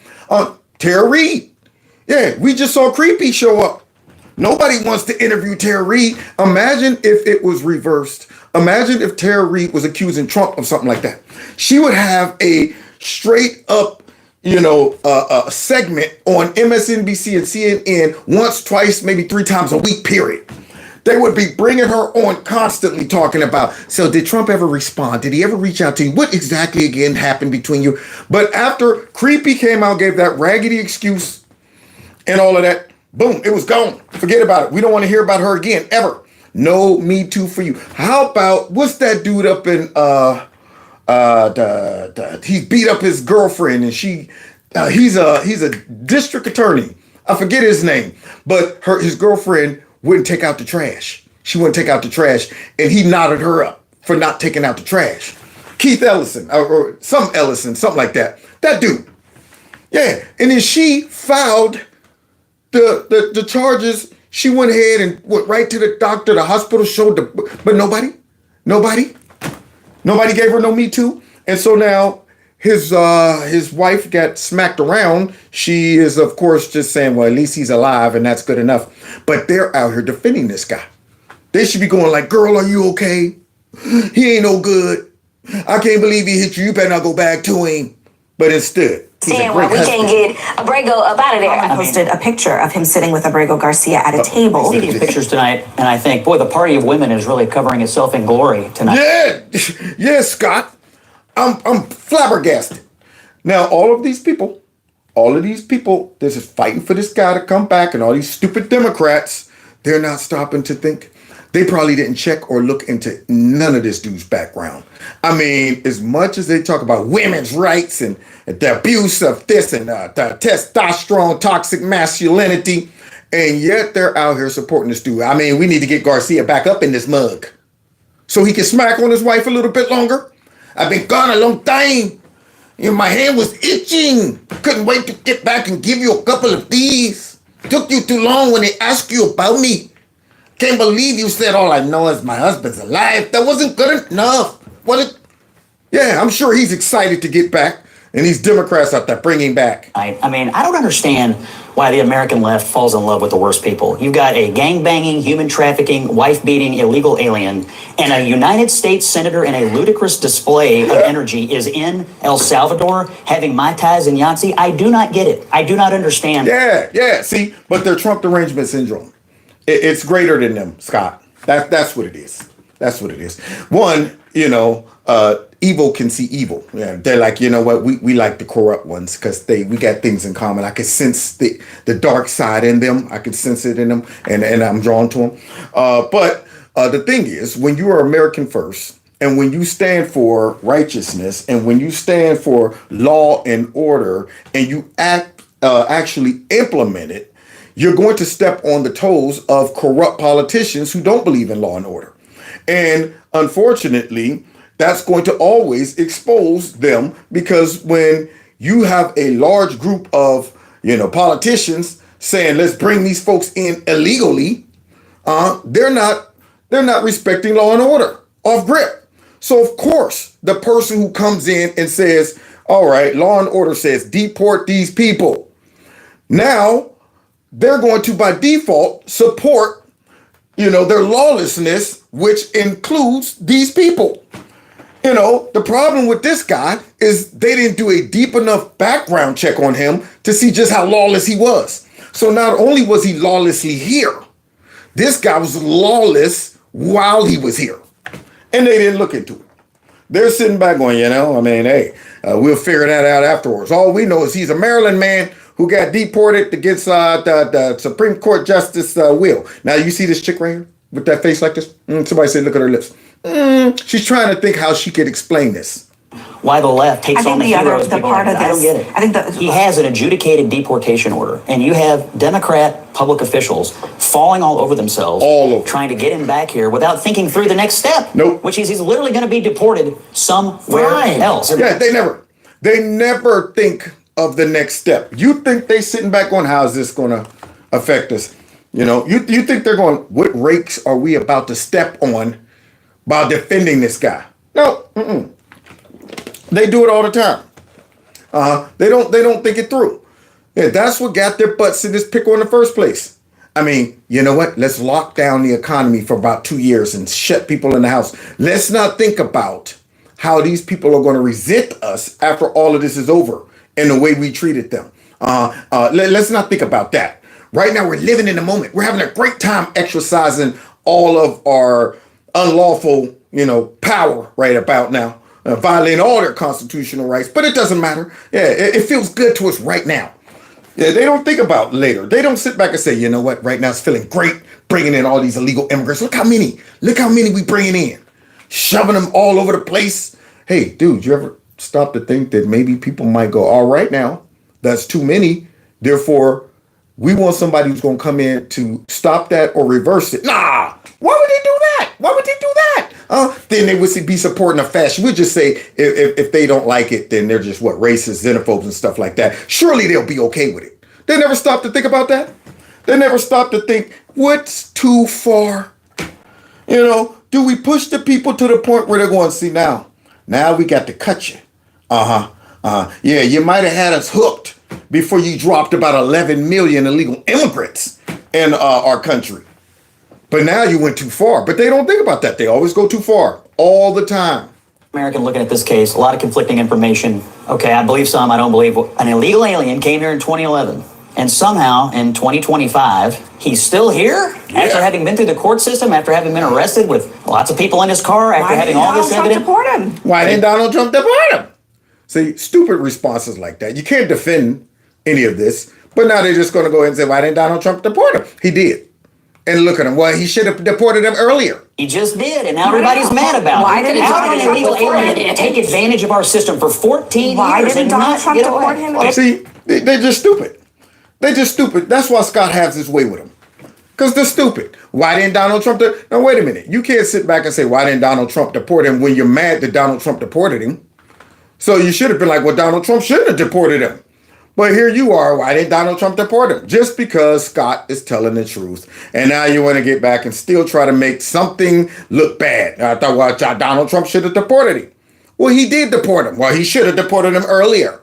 Tara Reid. Yeah, we just saw Creepy show up. Nobody wants to interview Tara Reid. Imagine if it was reversed. Imagine if Tara Reid was accusing Trump of something like that. She would have a straight up, a segment on MSNBC and CNN once, twice, maybe 3 times a week, period. They would be bringing her on constantly talking about, so did Trump ever respond? Did he ever reach out to you? What exactly again happened between you? But after Creepy came out, gave that raggedy excuse and all of that, boom, it was gone. Forget about it. We don't want to hear about her again, ever. No Me Too for you. How about, what's that dude up in, he beat up his girlfriend and he's a district attorney. I forget his name, but his girlfriend wouldn't take out the trash. She wouldn't take out the trash, and he knotted her up for not taking out the trash. Keith Ellison, or some Ellison, something like that. That dude. Yeah, and then she filed the charges. She went ahead and went right to the doctor, the hospital showed but nobody gave her no Me Too. And so now his wife got smacked around. She is, of course, just saying, well, at least he's alive and that's good enough. But they're out here defending this guy. They should be going like, girl, are you okay? He ain't no good. I can't believe he hit you. You better not go back to him. But instead, Saying why we can't get Abrego up out of there. I posted a picture of him sitting with Abrego Garcia at a table. I see these pictures tonight, and I think, boy, the party of women is really covering itself in glory tonight. Yeah, Scott. I'm flabbergasted. Now, all of these people this is fighting for this guy to come back, and all these stupid Democrats, they're not stopping to think. They probably didn't check or look into none of this dude's background. I mean, as much as they talk about women's rights and the abuse of this and the testosterone, toxic masculinity, and yet they're out here supporting this dude. I mean, we need to get Garcia back up in this mug so he can smack on his wife a little bit longer. I've been gone a long time. My hand was itching. Couldn't wait to get back and give you a couple of these. Took you too long when they asked you about me. Can't believe you said all I know is my husband's alive. That wasn't good enough. Yeah, I'm sure he's excited to get back. And these Democrats out there bringing back. I mean, I don't understand why the American left falls in love with the worst people. You've got a gang-banging, human trafficking, wife-beating, illegal alien, and a United States senator in a ludicrous display of energy is in El Salvador having Mai Tais and Yahtzee. I do not get it. I do not understand. Yeah. See, but they're Trump derangement syndrome. It's greater than them, Scott. That's what it is. That's what it is. One, evil can see evil. Yeah, they're like, you know what? We like the corrupt ones because we got things in common. I can sense the dark side in them. I can sense it in them, and I'm drawn to them. But the thing is, when you are American first, and when you stand for righteousness, and when you stand for law and order, and you actually implement it, you're going to step on the toes of corrupt politicians who don't believe in law and order. And unfortunately, that's going to always expose them, because when you have a large group of, politicians saying, let's bring these folks in illegally, they're not respecting law and order off grip. So of course, the person who comes in and says, all right, law and order says deport these people. Now, they're going to, by default, support, their lawlessness, which includes these people. The problem with this guy is they didn't do a deep enough background check on him to see just how lawless he was. So not only was he lawlessly here, this guy was lawless while he was here. And they didn't look into it. They're sitting back going, hey, we'll figure that out afterwards. All we know is he's a Maryland man who got deported against the Supreme Court Justice Will. Now, you see this chick right here with that face like this? Somebody said, look at her lips. She's trying to think how she could explain this. Why the left takes on the heroes. The part of this, I don't get it. I think he has an adjudicated deportation order, and you have Democrat public officials falling all over themselves, trying to get him back here without thinking through the next step. Nope. Which is he's literally going to be deported somewhere else. Yeah, they never think of the next step. You think they sitting back on how is this going to affect us? You think they're going, what rakes are we about to step on by defending this guy? No. They do it all the time. They don't think it through. Yeah, that's what got their butts in this pickle in the first place. I mean, you know what? Let's lock down the economy for about 2 years and shut people in the house. Let's not think about how these people are going to resent us after all of this is over. and the way we treated them. Let's not think about that. Right now, we're living in the moment. We're having a great time exercising all of our unlawful, power right about now, violating all their constitutional rights. But it doesn't matter. Yeah, it feels good to us right now. Yeah, they don't think about later. They don't sit back and say, you know what, right now it's feeling great bringing in all these illegal immigrants. Look how many we bringing in, shoving them all over the place. Hey, dude, you ever stop to think that maybe people might go, all right now, that's too many. Therefore, we want somebody who's going to come in to stop that or reverse it. Nah, why would they do that? Why would they do that? Then they would be supporting a fascist. We'd just say if they don't like it, then they're just racist, xenophobes and stuff like that. Surely they'll be okay with it. They never stop to think about that. They never stop to think, what's too far? Do we push the people to the point where they're going, see now we got to cut you. Yeah, you might have had us hooked before you dropped about 11 million illegal immigrants in our country. But now you went too far. But they don't think about that. They always go too far all the time. American looking at this case, a lot of conflicting information. Okay, I believe some, I don't believe. An illegal alien came here in 2011. And somehow in 2025, he's still here after having been through the court system, after having been arrested with lots of people in his car, after having all this evidence. Why didn't Donald Trump deport him? See, stupid responses like that. You can't defend any of this. But now they're just going to go ahead and say, why didn't Donald Trump deport him? He did. And look at him. Well, he should have deported him earlier. He just did, and now everybody's mad about it. How did an illegal alien take advantage of our system for 14 years and not get away? See, they're just stupid. They're just stupid. That's why Scott has his way with them. Because they're stupid. Why didn't Donald Trump... Now, wait a minute. You can't sit back and say, why didn't Donald Trump deport him when you're mad that Donald Trump deported him? So you should have been like, well, Donald Trump shouldn't have deported him. But here you are. Why did Donald Trump deport him? Just because Scott is telling the truth. And now you want to get back and still try to make something look bad. I thought, well, Donald Trump should have deported him. Well, he did deport him. Well, he should have deported him earlier.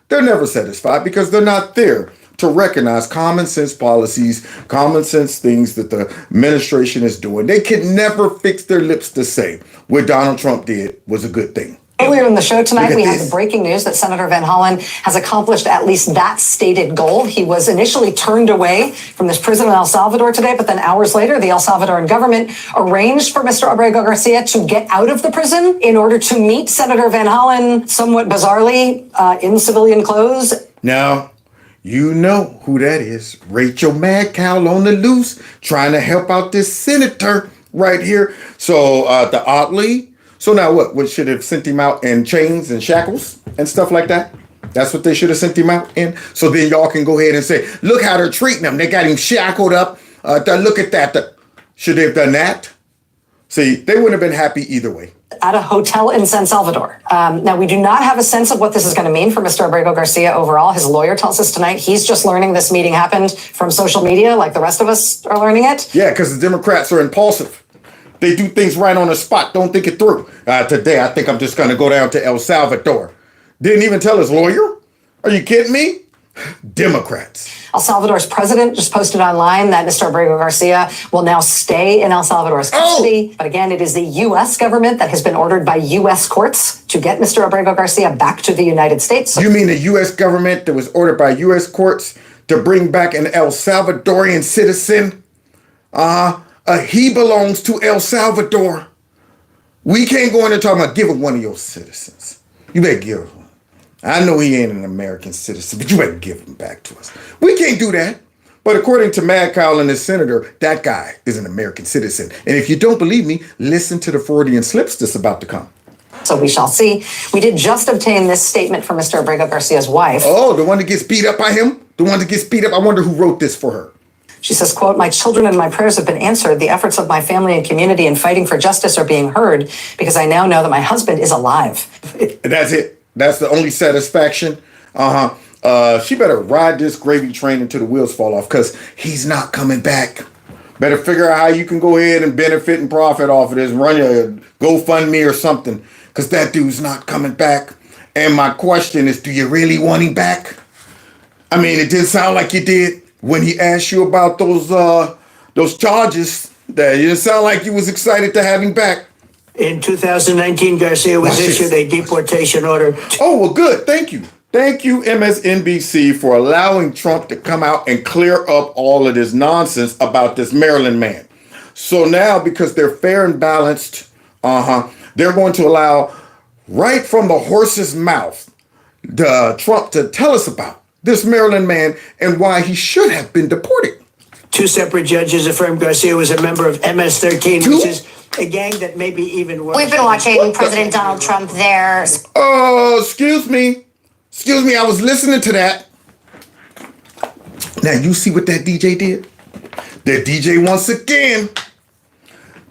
They're never satisfied because they're not there to recognize common sense policies, common sense things that the administration is doing. They can never fix their lips to say what Donald Trump did was a good thing. Earlier in the show tonight, we had the breaking news that Senator Van Hollen has accomplished at least that stated goal. He was initially turned away from this prison in El Salvador today, but then hours later, the El Salvadoran government arranged for Mr. Abrego Garcia to get out of the prison in order to meet Senator Van Hollen, somewhat bizarrely, in civilian clothes. Now, you know who that is. Rachel Madcow on the loose, trying to help out this senator right here. So So now what? What should have sent him out in chains and shackles and stuff like that? That's what they should have sent him out in. So then y'all can go ahead and say, look how they're treating him. They got him shackled up. Look at that. Should they have done that? See, they wouldn't have been happy either way. At a hotel in San Salvador. Now, we do not have a sense of what this is going to mean for Mr. Abrego Garcia overall. His lawyer tells us tonight he's just learning this meeting happened from social media like the rest of us are learning it. Yeah, because the Democrats are impulsive. They do things right on the spot. Don't think it through. Today, I think I'm just going to go down to El Salvador. Didn't even tell his lawyer? Are you kidding me? Democrats. El Salvador's president just posted online that Mr. Abrego Garcia will now stay in El Salvador's custody. But again, it is the U.S. government that has been ordered by U.S. courts to get Mr. Abrego Garcia back to the United States. You mean the U.S. government that was ordered by U.S. courts to bring back an El Salvadorian citizen? He belongs to El Salvador. We can't go in and talk about giving one of your citizens. You better give him. I know he ain't an American citizen, but you better give him back to us. We can't do that. But according to Madcow and the senator, that guy is an American citizen. And if you don't believe me, listen to the Freudian slips that's about to come. So we shall see. We did just obtain this statement from Mr. Abrego Garcia's wife. Oh, the one that gets beat up by him? The one that gets beat up? I wonder who wrote this for her. She says, quote, "My children and my prayers have been answered. The efforts of my family and community in fighting for justice are being heard because I now know that my husband is alive." That's it. That's the only satisfaction. She better ride this gravy train until the wheels fall off because he's not coming back. Better figure out how you can go ahead and benefit and profit off of this. Run your GoFundMe or something because that dude's not coming back. And my question is, do you really want him back? I mean, it didn't sound like you did. When he asked you about those charges, that it didn't sound like you was excited to have him back. In 2019, Garcia was issued a deportation order. Oh, well, good. Thank you. Thank you, MSNBC, for allowing Trump to come out and clear up all of this nonsense about this Maryland man. So now, because they're fair and balanced, they're going to allow, right from the horse's mouth, Trump to tell us about this Maryland man and why he should have been deported. Two separate judges affirmed Garcia was a member of MS-13, which is a gang that may be even worse. We've been watching President Donald Trump there. Oh, excuse me. Excuse me, I was listening to that. Now, you see what that DJ did? That DJ, once again,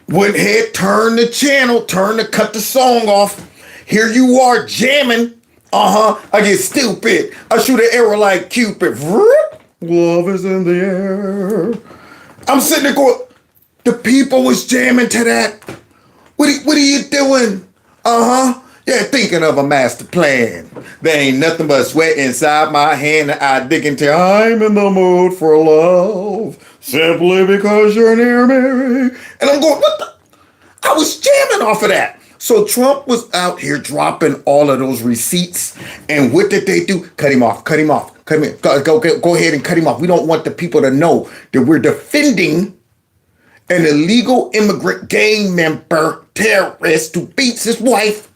went ahead, turned the channel, cut the song off. Here you are jamming. I get stupid. I shoot an arrow like Cupid. Love is in the air. I'm sitting there going, the people was jamming to that. What are you doing? Yeah, thinking of a master plan. There ain't nothing but sweat inside my hand that I dig into. I'm in the mood for love, simply because you're near me. And I'm going, what the? I was jamming off of that. So Trump was out here dropping all of those receipts. And what did they do? Cut him off. Go ahead and cut him off. We don't want the people to know that we're defending an illegal immigrant gang member terrorist who beats his wife.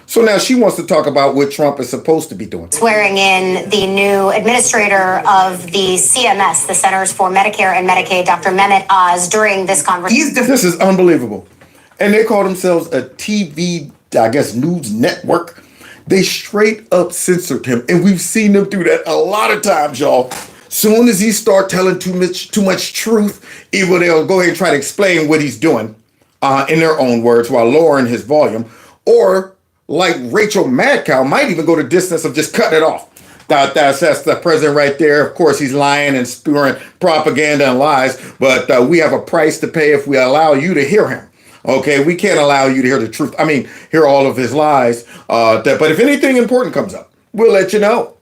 So now she wants to talk about what Trump is supposed to be doing. Swearing in the new administrator of the CMS, the Centers for Medicare and Medicaid, Dr. Mehmet Oz, during this conversation. This is unbelievable. And they call themselves a TV, I guess, news network. They straight up censored him. And we've seen them do that a lot of times, y'all. Soon as he start telling too much truth, either they'll go ahead and try to explain what he's doing in their own words while lowering his volume, or like Rachel Madcow might even go to distance of just cutting it off. That's the president right there. Of course, he's lying and spewing propaganda and lies, but we have a price to pay if we allow you to hear him. Okay, we can't allow you to hear the truth. I mean, hear all of his lies. But if anything important comes up, we'll let you know.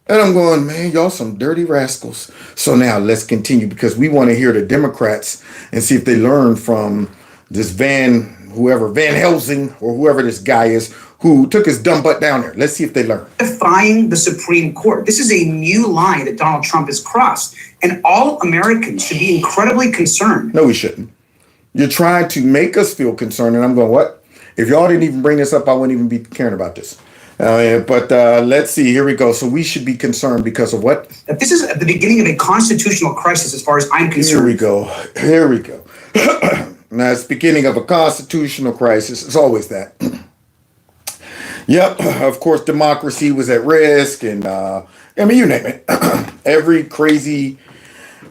And I'm going, man, y'all some dirty rascals. So now let's continue, because we want to hear the Democrats and see if they learn from this Van Helsing or whoever this guy is who took his dumb butt down there. Let's see if they learn. Defying the Supreme Court. This is a new line that Donald Trump has crossed, and all Americans should be incredibly concerned. No, we shouldn't. You're trying to make us feel concerned, and I'm going, what? If y'all didn't even bring this up, I wouldn't even be caring about this. But let's see. Here we go. So we should be concerned because of what? That this is at the beginning of a constitutional crisis, as far as I'm concerned. Here we go. Now, it's the beginning of a constitutional crisis. It's always that. Yep. Of course, democracy was at risk. And you name it. Every crazy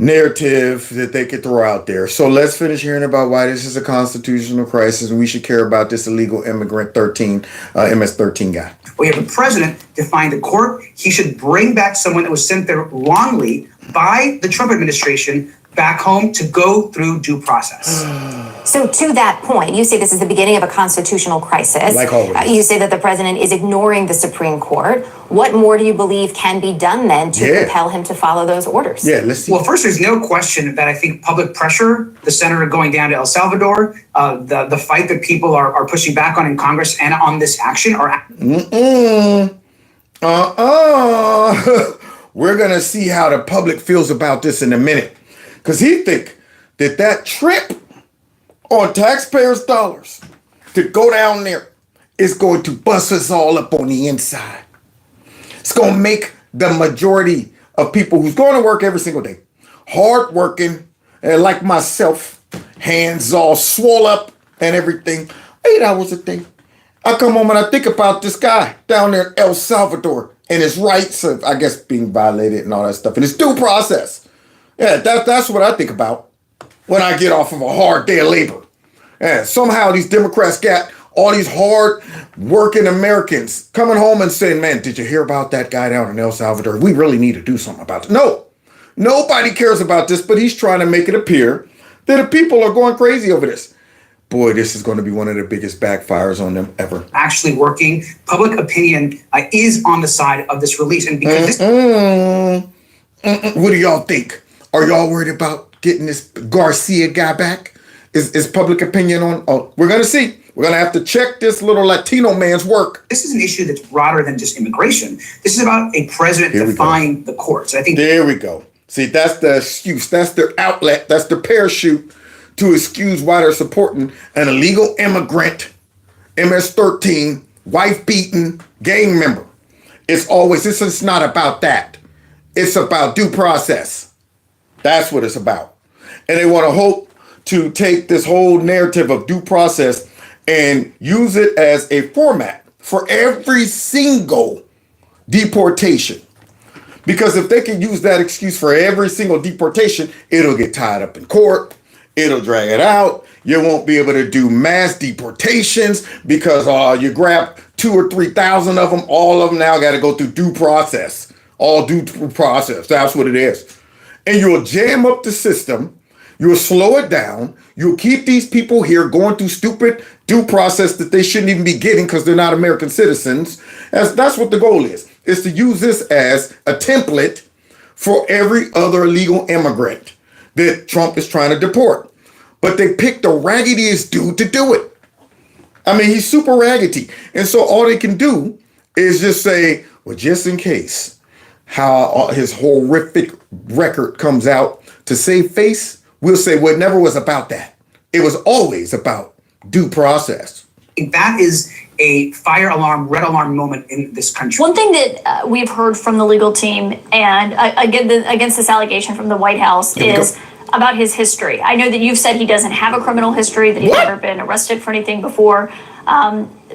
narrative that they could throw out there. So let's finish hearing about why this is a constitutional crisis and we should care about this illegal immigrant MS-13 guy. We have a president defying the court. He should bring back someone that was sent there wrongly by the Trump administration back home to go through due process. So to that point, you say this is the beginning of a constitutional crisis. Like always. You say that the president is ignoring the Supreme Court. What more do you believe can be done then to compel him to follow those orders? Yeah, let's see. Well, first, there's no question that I think public pressure, the senator going down to El Salvador, the fight that people are pushing back on in Congress and on this action are... We're going to see how the public feels about this in a minute. Because he think that trip on taxpayers' dollars to go down there is going to bust us all up on the inside. It's going to make the majority of people who's going to work every single day, hardworking, and like myself, hands all swole up and everything, 8 hours a day. I come home and I think about this guy down there in El Salvador and his rights of, I guess, being violated and all that stuff, and his due process. Yeah, that's what I think about when I get off of a hard day of labor. And somehow these Democrats got all these hard-working Americans coming home and saying, man, did you hear about that guy down in El Salvador? We really need to do something about it. No, nobody cares about this, but he's trying to make it appear that the people are going crazy over this. Boy, this is going to be one of the biggest backfires on them ever. Actually working. Public opinion is on the side of this release. And because what do y'all think? Are y'all worried about getting this Garcia guy back? Is public opinion on? Oh, we're going to see. We're going to have to check this little Latino man's work. This is an issue that's broader than just immigration. This is about a president defying the courts. I think. There we go. See, that's the excuse. That's their outlet. That's their parachute to excuse why they're supporting an illegal immigrant, MS-13, wife-beaten gang member. This is not about that. It's about due process. That's what it's about. And they want to hope to take this whole narrative of due process and use it as a format for every single deportation. Because if they can use that excuse for every single deportation, it'll get tied up in court. It'll drag it out. You won't be able to do mass deportations because you grab 2,000 or 3,000 of them. All of them now got to go through due process. All due process. That's what it is. And you'll jam up the system. You'll slow it down. You'll keep these people here going through stupid due process that they shouldn't even be getting because they're not American citizens. That's what the goal is to use this as a template for every other illegal immigrant that Trump is trying to deport. But they picked the raggediest dude to do it. I mean, he's super raggedy. And so all they can do is just say, well, just in case how his horrific record comes out, to save face, we'll say, well, it never was about that. It was always about due process. That is a fire alarm, red alarm moment in this country. One thing that we've heard from the legal team, and against this allegation from the White House, is about his history. I know that you've said he doesn't have a criminal history, that he's never been arrested for anything before.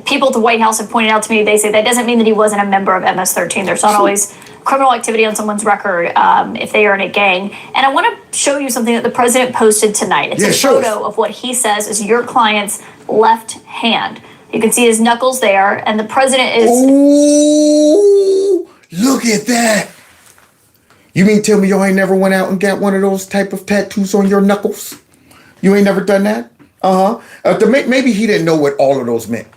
People at the White House have pointed out to me, they say that doesn't mean that he wasn't a member of MS-13. There's not always criminal activity on someone's record if they are in a gang. And I want to show you something that the president posted tonight. It's a photo of what he says is your client's left hand. You can see his knuckles there, and the president is... Ooh, look at that. You mean tell me y'all ain't never went out and got one of those type of tattoos on your knuckles? You ain't never done that? Maybe he didn't know what all of those meant.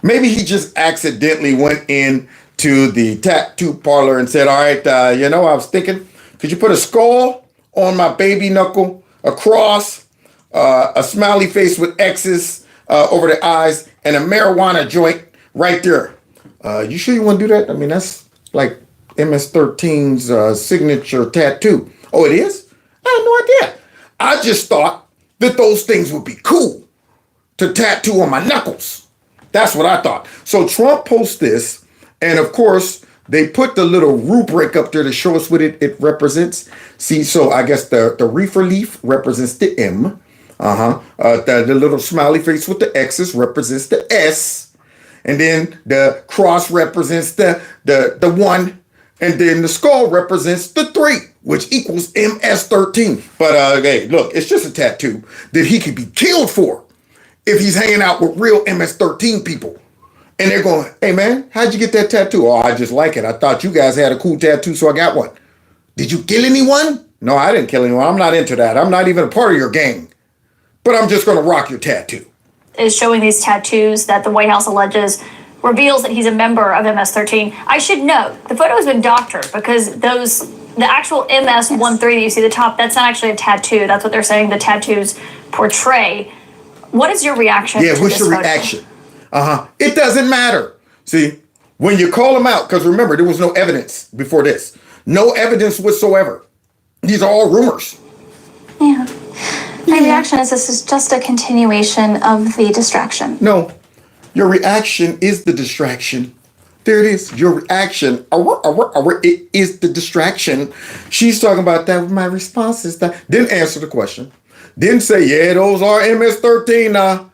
Maybe he just accidentally went in to the tattoo parlor and said, all right, I was thinking, could you put a skull on my baby knuckle, a cross, a smiley face with X's over the eyes, and a marijuana joint right there? You sure you want to do that? I mean, that's like MS-13's signature tattoo. Oh, it is? I had no idea. I just thought that those things would be cool to tattoo on my knuckles. That's what I thought. So Trump posts this, and of course, they put the little rubric up there to show us what it represents. See, so I guess the reefer leaf represents the M. The little smiley face with the X's represents the S. And then the cross represents the 1. And then the skull represents the 3, which equals MS-13. But hey, look, it's just a tattoo that he could be killed for if he's hanging out with real MS-13 people. And they're going, hey man, how'd you get that tattoo? Oh, I just like it. I thought you guys had a cool tattoo, so I got one. Did you kill anyone? No, I didn't kill anyone. I'm not into that. I'm not even a part of your gang. But I'm just going to rock your tattoo. Is showing these tattoos that the White House alleges reveals that he's a member of MS-13. I should note, the photo has been doctored because the actual MS-13 that you see at the top, that's not actually a tattoo. That's what they're saying the tattoos portray. What is your reaction to this photo? Yeah, what's your reaction? It doesn't matter. See, when you call them out, because remember, there was no evidence before this. No evidence whatsoever. These are all rumors. Yeah. My reaction is this is just a continuation of the distraction. No. Your reaction is the distraction. There it is. Your reaction. It is the distraction. She's talking about that with my responses. Didn't answer the question. Didn't say, yeah, those are MS-13 now.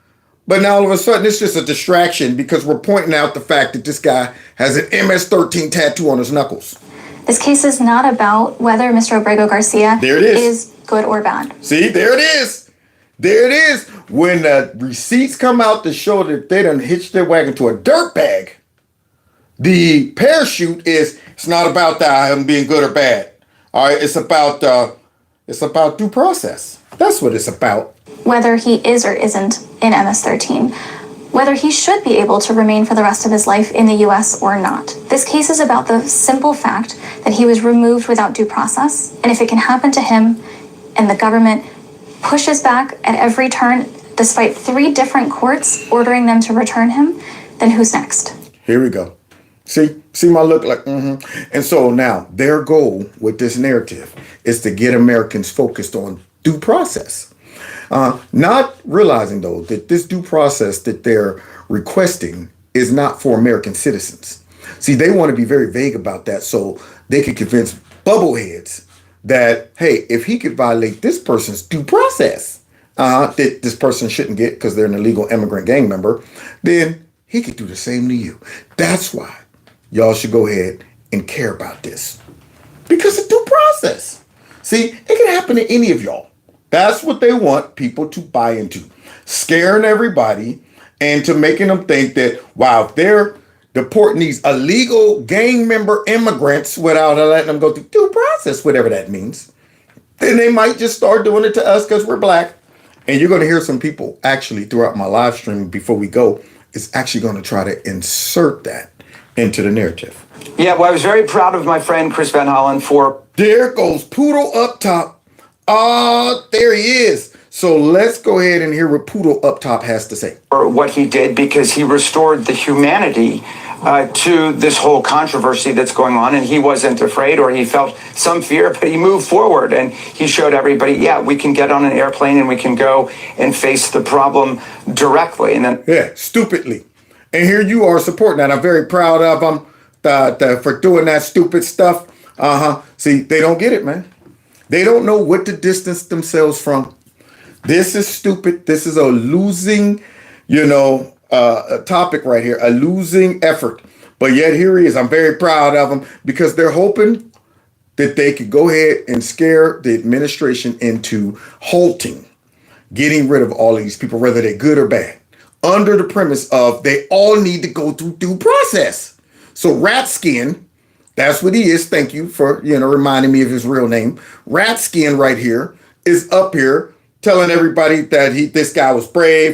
But now all of a sudden it's just a distraction because we're pointing out the fact that this guy has an MS-13 tattoo on his knuckles. This case is not about whether Mr. Abrego Garcia is good or bad. See, there it is. There it is. When the receipts come out to show that they done hitched their wagon to a dirt bag, the parachute is, it's not about him being good or bad. All right, it's about due process. That's what it's about. Whether he is or isn't in MS-13, whether he should be able to remain for the rest of his life in the U.S. or not. This case is about the simple fact that he was removed without due process, and if it can happen to him and the government pushes back at every turn, despite 3 different courts ordering them to return him, then who's next? Here we go. See my look like, And so now their goal with this narrative is to get Americans focused on due process. Not realizing, though, that this due process that they're requesting is not for American citizens. See, they want to be very vague about that so they can convince bubbleheads that, hey, if he could violate this person's due process that this person shouldn't get because they're an illegal immigrant gang member, then he could do the same to you. That's why y'all should go ahead and care about this. Because of due process. See, it can happen to any of y'all. That's what they want people to buy into. Scaring everybody and to making them think that, wow, if they're deporting these illegal gang member immigrants without letting them go through due process, whatever that means, then they might just start doing it to us because we're black. And you're going to hear some people actually throughout my live stream before we go is actually going to try to insert that into the narrative. Yeah, well, I was very proud of my friend Chris Van Hollen for... There goes Poodle up top. There he is. So let's go ahead and hear what Poodle up top has to say. ...for what he did, because he restored the humanity to this whole controversy that's going on, and he wasn't afraid, or he felt some fear, but he moved forward and he showed everybody, yeah, we can get on an airplane and we can go and face the problem directly. And then, yeah, stupidly. And here you are supporting that. I'm very proud of him for doing that stupid stuff. See, they don't get it, man. They don't know what to distance themselves from. This is stupid. This is a losing, a topic right here, a losing effort. But yet here he is. I'm very proud of him because they're hoping that they could go ahead and scare the administration into halting, getting rid of all of these people, whether they're good or bad, under the premise of they all need to go through due process. So Ratskin, that's what he is. Thank you for, reminding me of his real name. Ratskin right here is up here telling everybody that this guy was brave,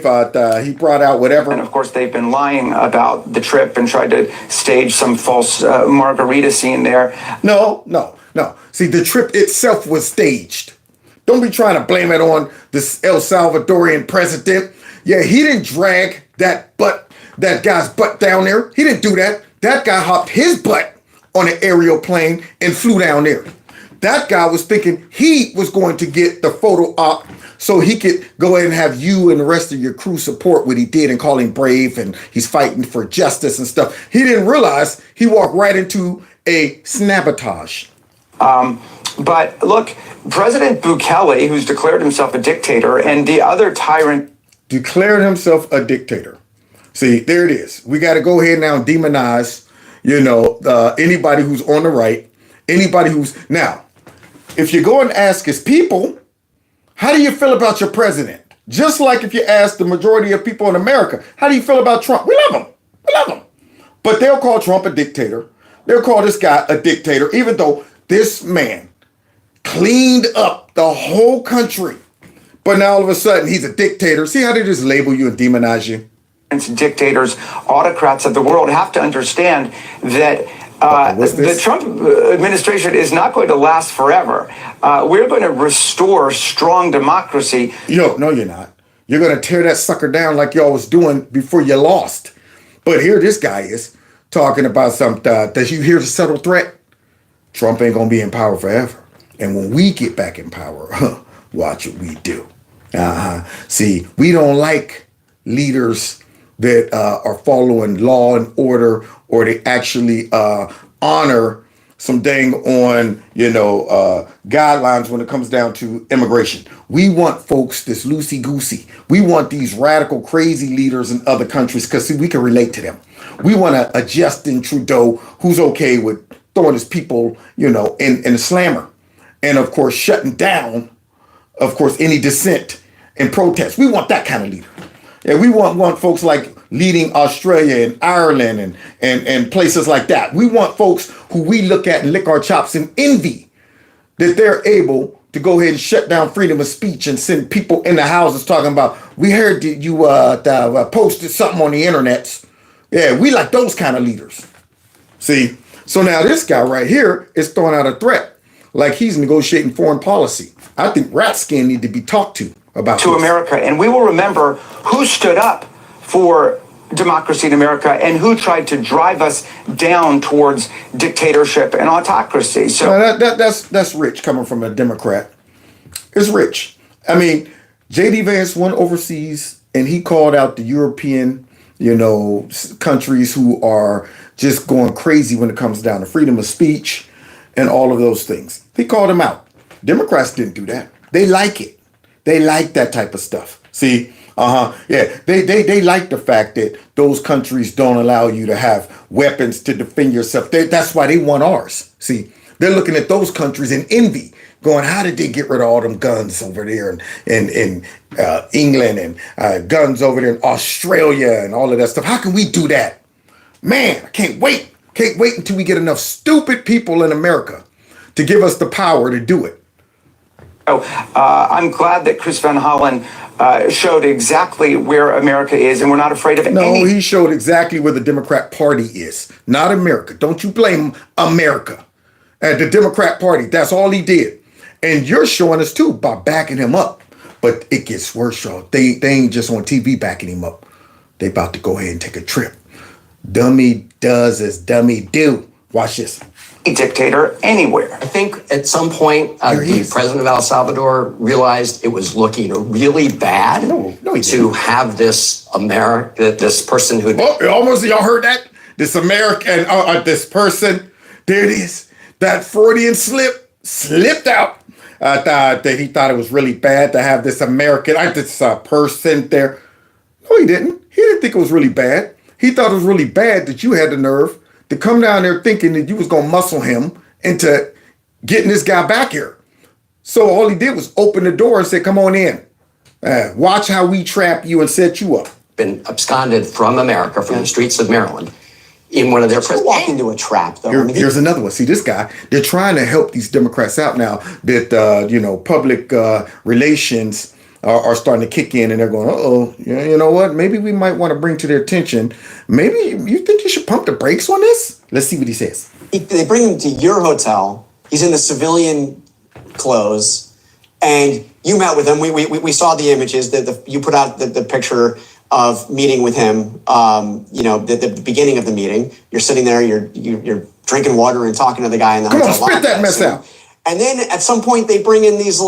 he brought out whatever. And of course, they've been lying about the trip and tried to stage some false margarita scene there. No. See, the trip itself was staged. Don't be trying to blame it on this El Salvadorian president. Yeah, he didn't drag that guy's butt down there. He didn't do that. That guy hopped his butt on an aerial plane and flew down there. That guy was thinking he was going to get the photo op so he could go ahead and have you and the rest of your crew support what he did and call him brave and he's fighting for justice and stuff. He didn't realize he walked right into a sabotage. But look, President Bukele, who's declared himself a dictator, and the other tyrant... Declared himself a dictator. See, there it is. We got to go ahead now and demonize, anybody who's on the right, anybody who's... Now, if you go and ask his people, how do you feel about your president? Just like if you ask the majority of people in America, how do you feel about Trump? We love him. We love him. But they'll call Trump a dictator. They'll call this guy a dictator, even though this man cleaned up the whole country. But now all of a sudden he's a dictator. See how they just label you and demonize you? Dictators, autocrats of the world have to understand that the Trump administration is not going to last forever. We're going to restore strong democracy. No, you're not. You're going to tear that sucker down like y'all was doing before you lost. But here this guy is talking about something that you hear the subtle threat. Trump ain't going to be in power forever. And when we get back in power, watch what we do. See, we don't like leaders that are following law and order, or they actually honor some dang on, guidelines when it comes down to immigration. We want folks that's loosey-goosey. We want these radical, crazy leaders in other countries because, see, we can relate to them. We want a Justin Trudeau who's okay with throwing his people, in a slammer. And, of course, shutting down, of course, any dissent and protest. We want that kind of leader. Yeah, we want folks like leading Australia and Ireland and places like that. We want folks who we look at and lick our chops in envy that they're able to go ahead and shut down freedom of speech and send people in the houses talking about, we heard that you posted something on the internet. Yeah, we like those kind of leaders. See, so now this guy right here is throwing out a threat like he's negotiating foreign policy. I think Ratskin need to be talked to. about to this. America. And we will remember who stood up for democracy in America and who tried to drive us down towards dictatorship and autocracy. So that's rich coming from a Democrat. It's rich. I mean, J.D. Vance went overseas and he called out the European, countries who are just going crazy when it comes down to freedom of speech and all of those things. He called them out. Democrats didn't do that. They like it. They like that type of stuff. See? Yeah. They like the fact that those countries don't allow you to have weapons to defend yourself. That's why they want ours. See? They're looking at those countries in envy, going, how did they get rid of all them guns over there in England and guns over there in Australia and all of that stuff? How can we do that? Man, I can't wait. Can't wait until we get enough stupid people in America to give us the power to do it. I'm glad that Chris Van Hollen showed exactly where America is, and we're not afraid of No, he showed exactly where the Democrat Party is, not America. Don't you blame America. The Democrat Party, that's all he did. And you're showing us too by backing him up. But it gets worse, y'all. They ain't just on TV backing him up. They about to go ahead and take a trip. Dummy does as dummy do. Watch this. Dictator anywhere. I think at some point the president of El Salvador realized it was looking really bad to have this this person who... almost, y'all heard that? This American, this person, there it is. That Freudian slipped out. That he thought it was really bad to have this American, this person there. No, he didn't. He didn't think it was really bad. He thought it was really bad that you had the nerve to come down there thinking that you was going to muscle him into getting this guy back here. So all he did was open the door and say, come on in. Watch how we trap you and set you up. Been absconded from America, from the streets of Maryland, in one of their prisons. Walk into a trap, though. Here's another one. See, this guy, they're trying to help these Democrats out now that, public relations are starting to kick in and they're going, uh-oh, you know what? Maybe we might want to bring to their attention. Maybe you think you should pump the brakes on this? Let's see what he says. They bring him to your hotel. He's in the civilian clothes. And you met with him. We saw the images. You put out the picture of meeting with him, the beginning of the meeting. You're sitting there, you're drinking water and talking to the guy in the hotel. Come on, spit that mess out. And then at some point they bring in these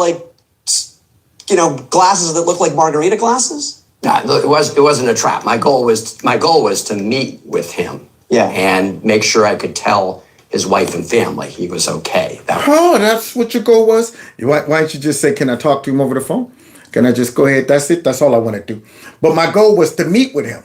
glasses that look like margarita glasses. No, it wasn't a trap. My goal was to meet with him. Yeah. And make sure I could tell his wife and family he was okay. That's what your goal was? Why don't you just say, can I talk to him over the phone? Can I just go ahead? That's it. That's all I want to do. But my goal was to meet with him.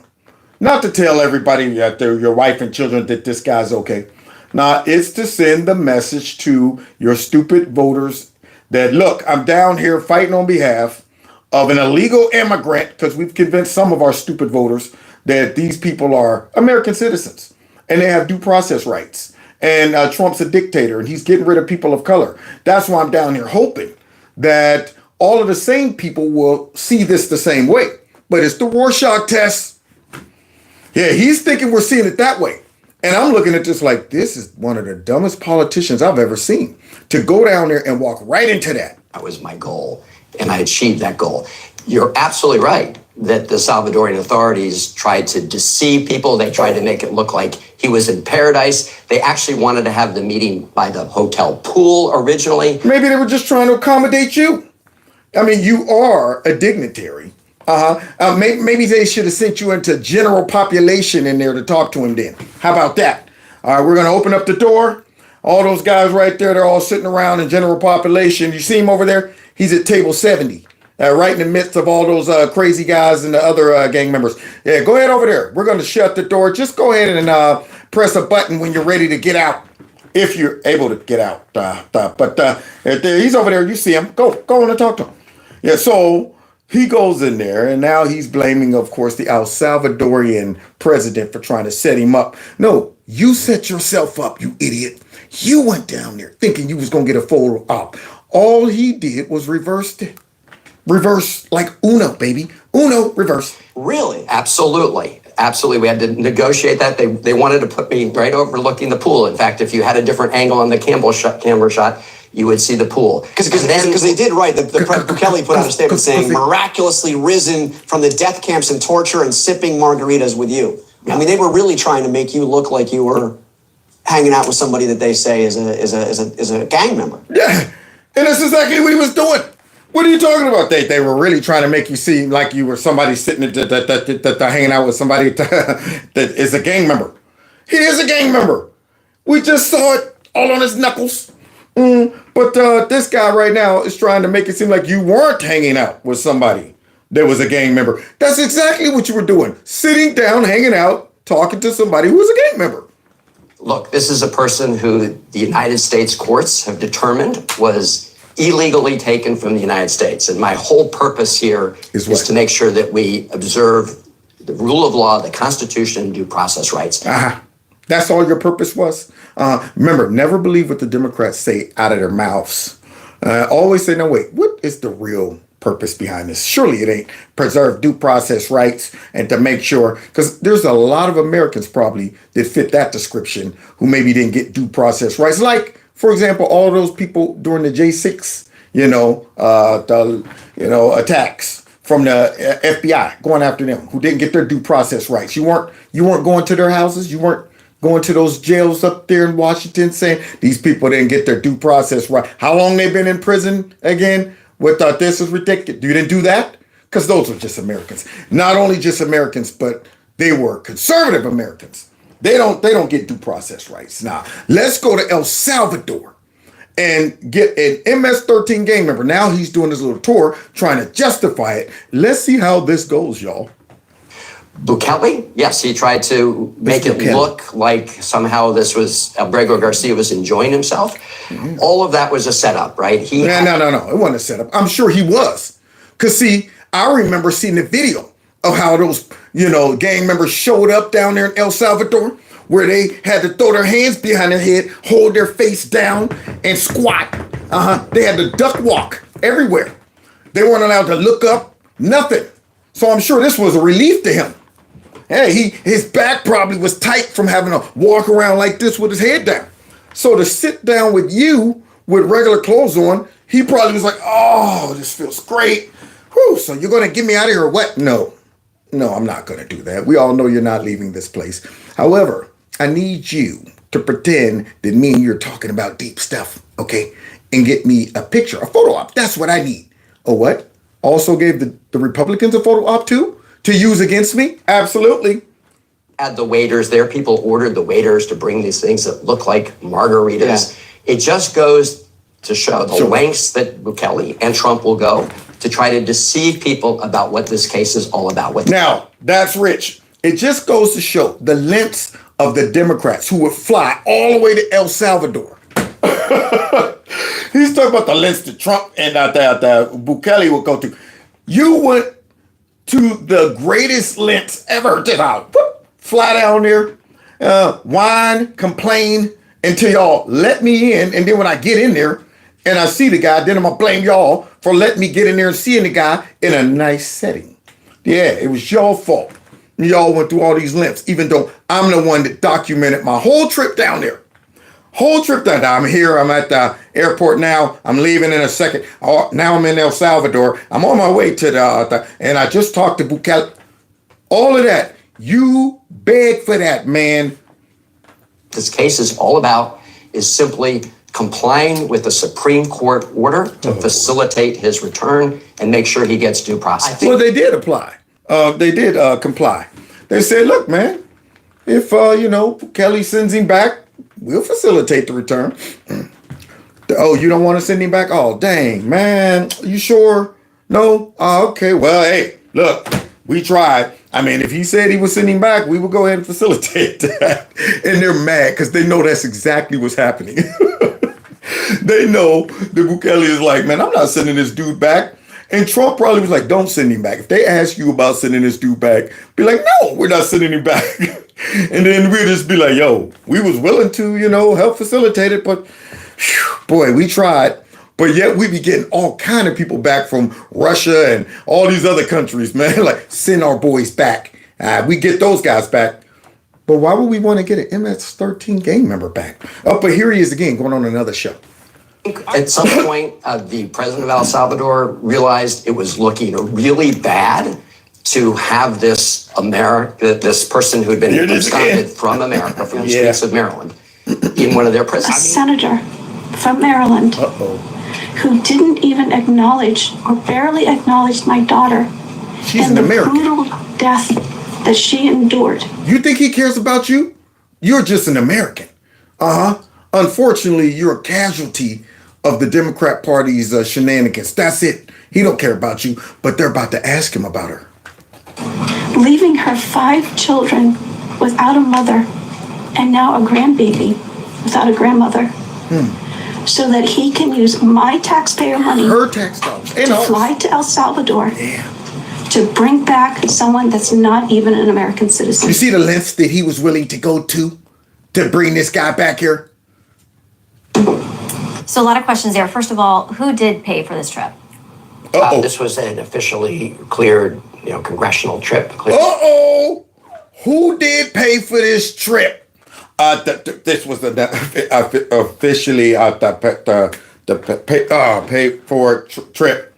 Not to tell everybody, your wife and children, that this guy's okay. Now, it's to send the message to your stupid voters that, look, I'm down here fighting on behalf of an illegal immigrant, because we've convinced some of our stupid voters that these people are American citizens and they have due process rights. And Trump's a dictator and he's getting rid of people of color. That's why I'm down here hoping that all of the same people will see this the same way. But it's the Rorschach test. Yeah, he's thinking we're seeing it that way. And I'm looking at this like, this is one of the dumbest politicians I've ever seen, to go down there and walk right into that. That was my goal, and I achieved that goal. You're absolutely right that the Salvadorian authorities tried to deceive people. They tried to make it look like he was in paradise. They actually wanted to have the meeting by the hotel pool originally. Maybe they were just trying to accommodate you. I mean, you are a dignitary. Maybe they should have sent you into general population in there to talk to him then. How about that? All right, we're going to open up the door. All those guys right there, they're all sitting around in general population. You see him over there? He's at table 70, right in the midst of all those crazy guys and the other gang members. Yeah, go ahead over there. We're going to shut the door. Just go ahead and press a button when you're ready to get out, if you're able to get out. But he's over there. You see him. Go on and talk to him. Yeah, so he goes in there, and now he's blaming, of course, the El Salvadorian president for trying to set him up. No, you set yourself up, you idiot. You went down there thinking you was going to get a photo op. All he did was reverse like Uno, baby. Uno, reverse. Really? Absolutely. Absolutely. We had to negotiate that. They wanted to put me right overlooking the pool. In fact, if you had a different angle on the camera shot, you would see the pool. Because they did, right. Bukele put out a statement saying, miraculously risen from the death camps and torture and sipping margaritas with you. Yeah. I mean, they were really trying to make you look like you were hanging out with somebody that they say is a gang member. Yeah, and that's exactly what he was doing. What are you talking about? They were really trying to make you seem like you were somebody sitting that hanging out with somebody that is a gang member. He is a gang member. We just saw it all on his knuckles. But this guy right now is trying to make it seem like you weren't hanging out with somebody that was a gang member. That's exactly what you were doing. Sitting down, hanging out, talking to somebody who was a gang member. Look, this is a person who the United States courts have determined was illegally taken from the United States. And my whole purpose here is to make sure that we observe the rule of law, the Constitution, and due process rights. That's all your purpose was? Remember, never believe what the Democrats say out of their mouths. Always say, no, wait, what is the real purpose behind this? Surely it ain't preserve due process rights and to make sure, because there's a lot of Americans probably that fit that description who maybe didn't get due process rights. Like, for example, all those people during the J6, attacks from the FBI going after them who didn't get their due process rights. You weren't going to their houses. You weren't going to those jails up there in Washington saying these people didn't get their due process right. How long they've been in prison again? This is ridiculous. You didn't do that? Because those were just Americans. Not only just Americans, but they were conservative Americans. They don't get due process rights. Now, let's go to El Salvador and get an MS-13 gang member. Now he's doing his little tour trying to justify it. Let's see how this goes, y'all. Bukele, yes, he tried to make it look like somehow this was Abrego Garcia was enjoying himself. Mm-hmm. All of that was a setup, right? No. It wasn't a setup. I'm sure he was. Because, see, I remember seeing the video of how those, gang members showed up down there in El Salvador, where they had to throw their hands behind their head, hold their face down, and squat. They had to duck walk everywhere. They weren't allowed to look up, nothing. So I'm sure this was a relief to him. Hey, his back probably was tight from having to walk around like this with his head down. So to sit down with you with regular clothes on, he probably was like, oh, this feels great. Whew, so you're going to get me out of here or what? No, I'm not going to do that. We all know you're not leaving this place. However, I need you to pretend that me and you're talking about deep stuff, okay? And get me a picture, a photo op. That's what I need. Oh, what? Also gave the Republicans a photo op too? To use against me? Absolutely. Had the waiters there. People ordered the waiters to bring these things that look like margaritas. Yeah. It just goes to show the lengths that Bukele and Trump will go to try to deceive people about what this case is all about. Now, that's rich. It just goes to show the lengths of the Democrats who would fly all the way to El Salvador. He's talking about the lengths that Trump and the Bukele would go to. You went to the greatest lengths ever. Just fly down there, whine, complain until y'all let me in. And then when I get in there and I see the guy, then I'm going to blame y'all for letting me get in there and seeing the guy in a nice setting. Yeah, it was y'all fault. Y'all went through all these lengths, even though I'm the one that documented my whole trip down there. I'm here. I'm at the airport now. I'm leaving in a second. Now I'm in El Salvador. I'm on my way to and I just talked to Bukele. All of that. You beg for that, man. This case is all about is simply complying with the Supreme Court order to facilitate his return and make sure he gets due process. Well, they did apply. They did comply. They said, look, man, if, Bukele sends him back, we'll facilitate the return. Oh, you don't want to send him back? Oh, dang, man. You sure? No? Okay. Well, hey, look, we tried. I mean, if he said he was sending back, we would go ahead and facilitate that. And they're mad because they know that's exactly what's happening. They know that Bukele is like, man, I'm not sending this dude back. And Trump probably was like, don't send him back. If they ask you about sending this dude back, be like, no, we're not sending him back. And then we'll just be like, yo, we was willing to, help facilitate it. But boy, we tried. But yet we be getting all kind of people back from Russia and all these other countries, man. Like, send our boys back. We get those guys back. But why would we want to get an MS-13 gang member back? Oh, but here he is again, going on another show. At some point, the president of El Salvador realized it was looking really bad to have this person who had been absconded from America, from the streets of Maryland, in one of their A prisons. senator from Maryland who didn't even acknowledge or barely acknowledge my daughter and the brutal death that she endured. You think he cares about you? You're just an American. Unfortunately, you're a casualty of the Democrat Party's shenanigans. That's it. He don't care about you, but they're about to ask him about her. Leaving her 5 children without a mother and now a grandbaby without a grandmother. So that he can use my taxpayer money, her tax dollars, to fly to El Salvador to bring back someone that's not even an American citizen. You see the lengths that he was willing to go to bring this guy back here? So a lot of questions there. First of all, who did pay for this trip? This was an officially cleared, congressional trip. Who did pay for this trip? This was officially paid for trip.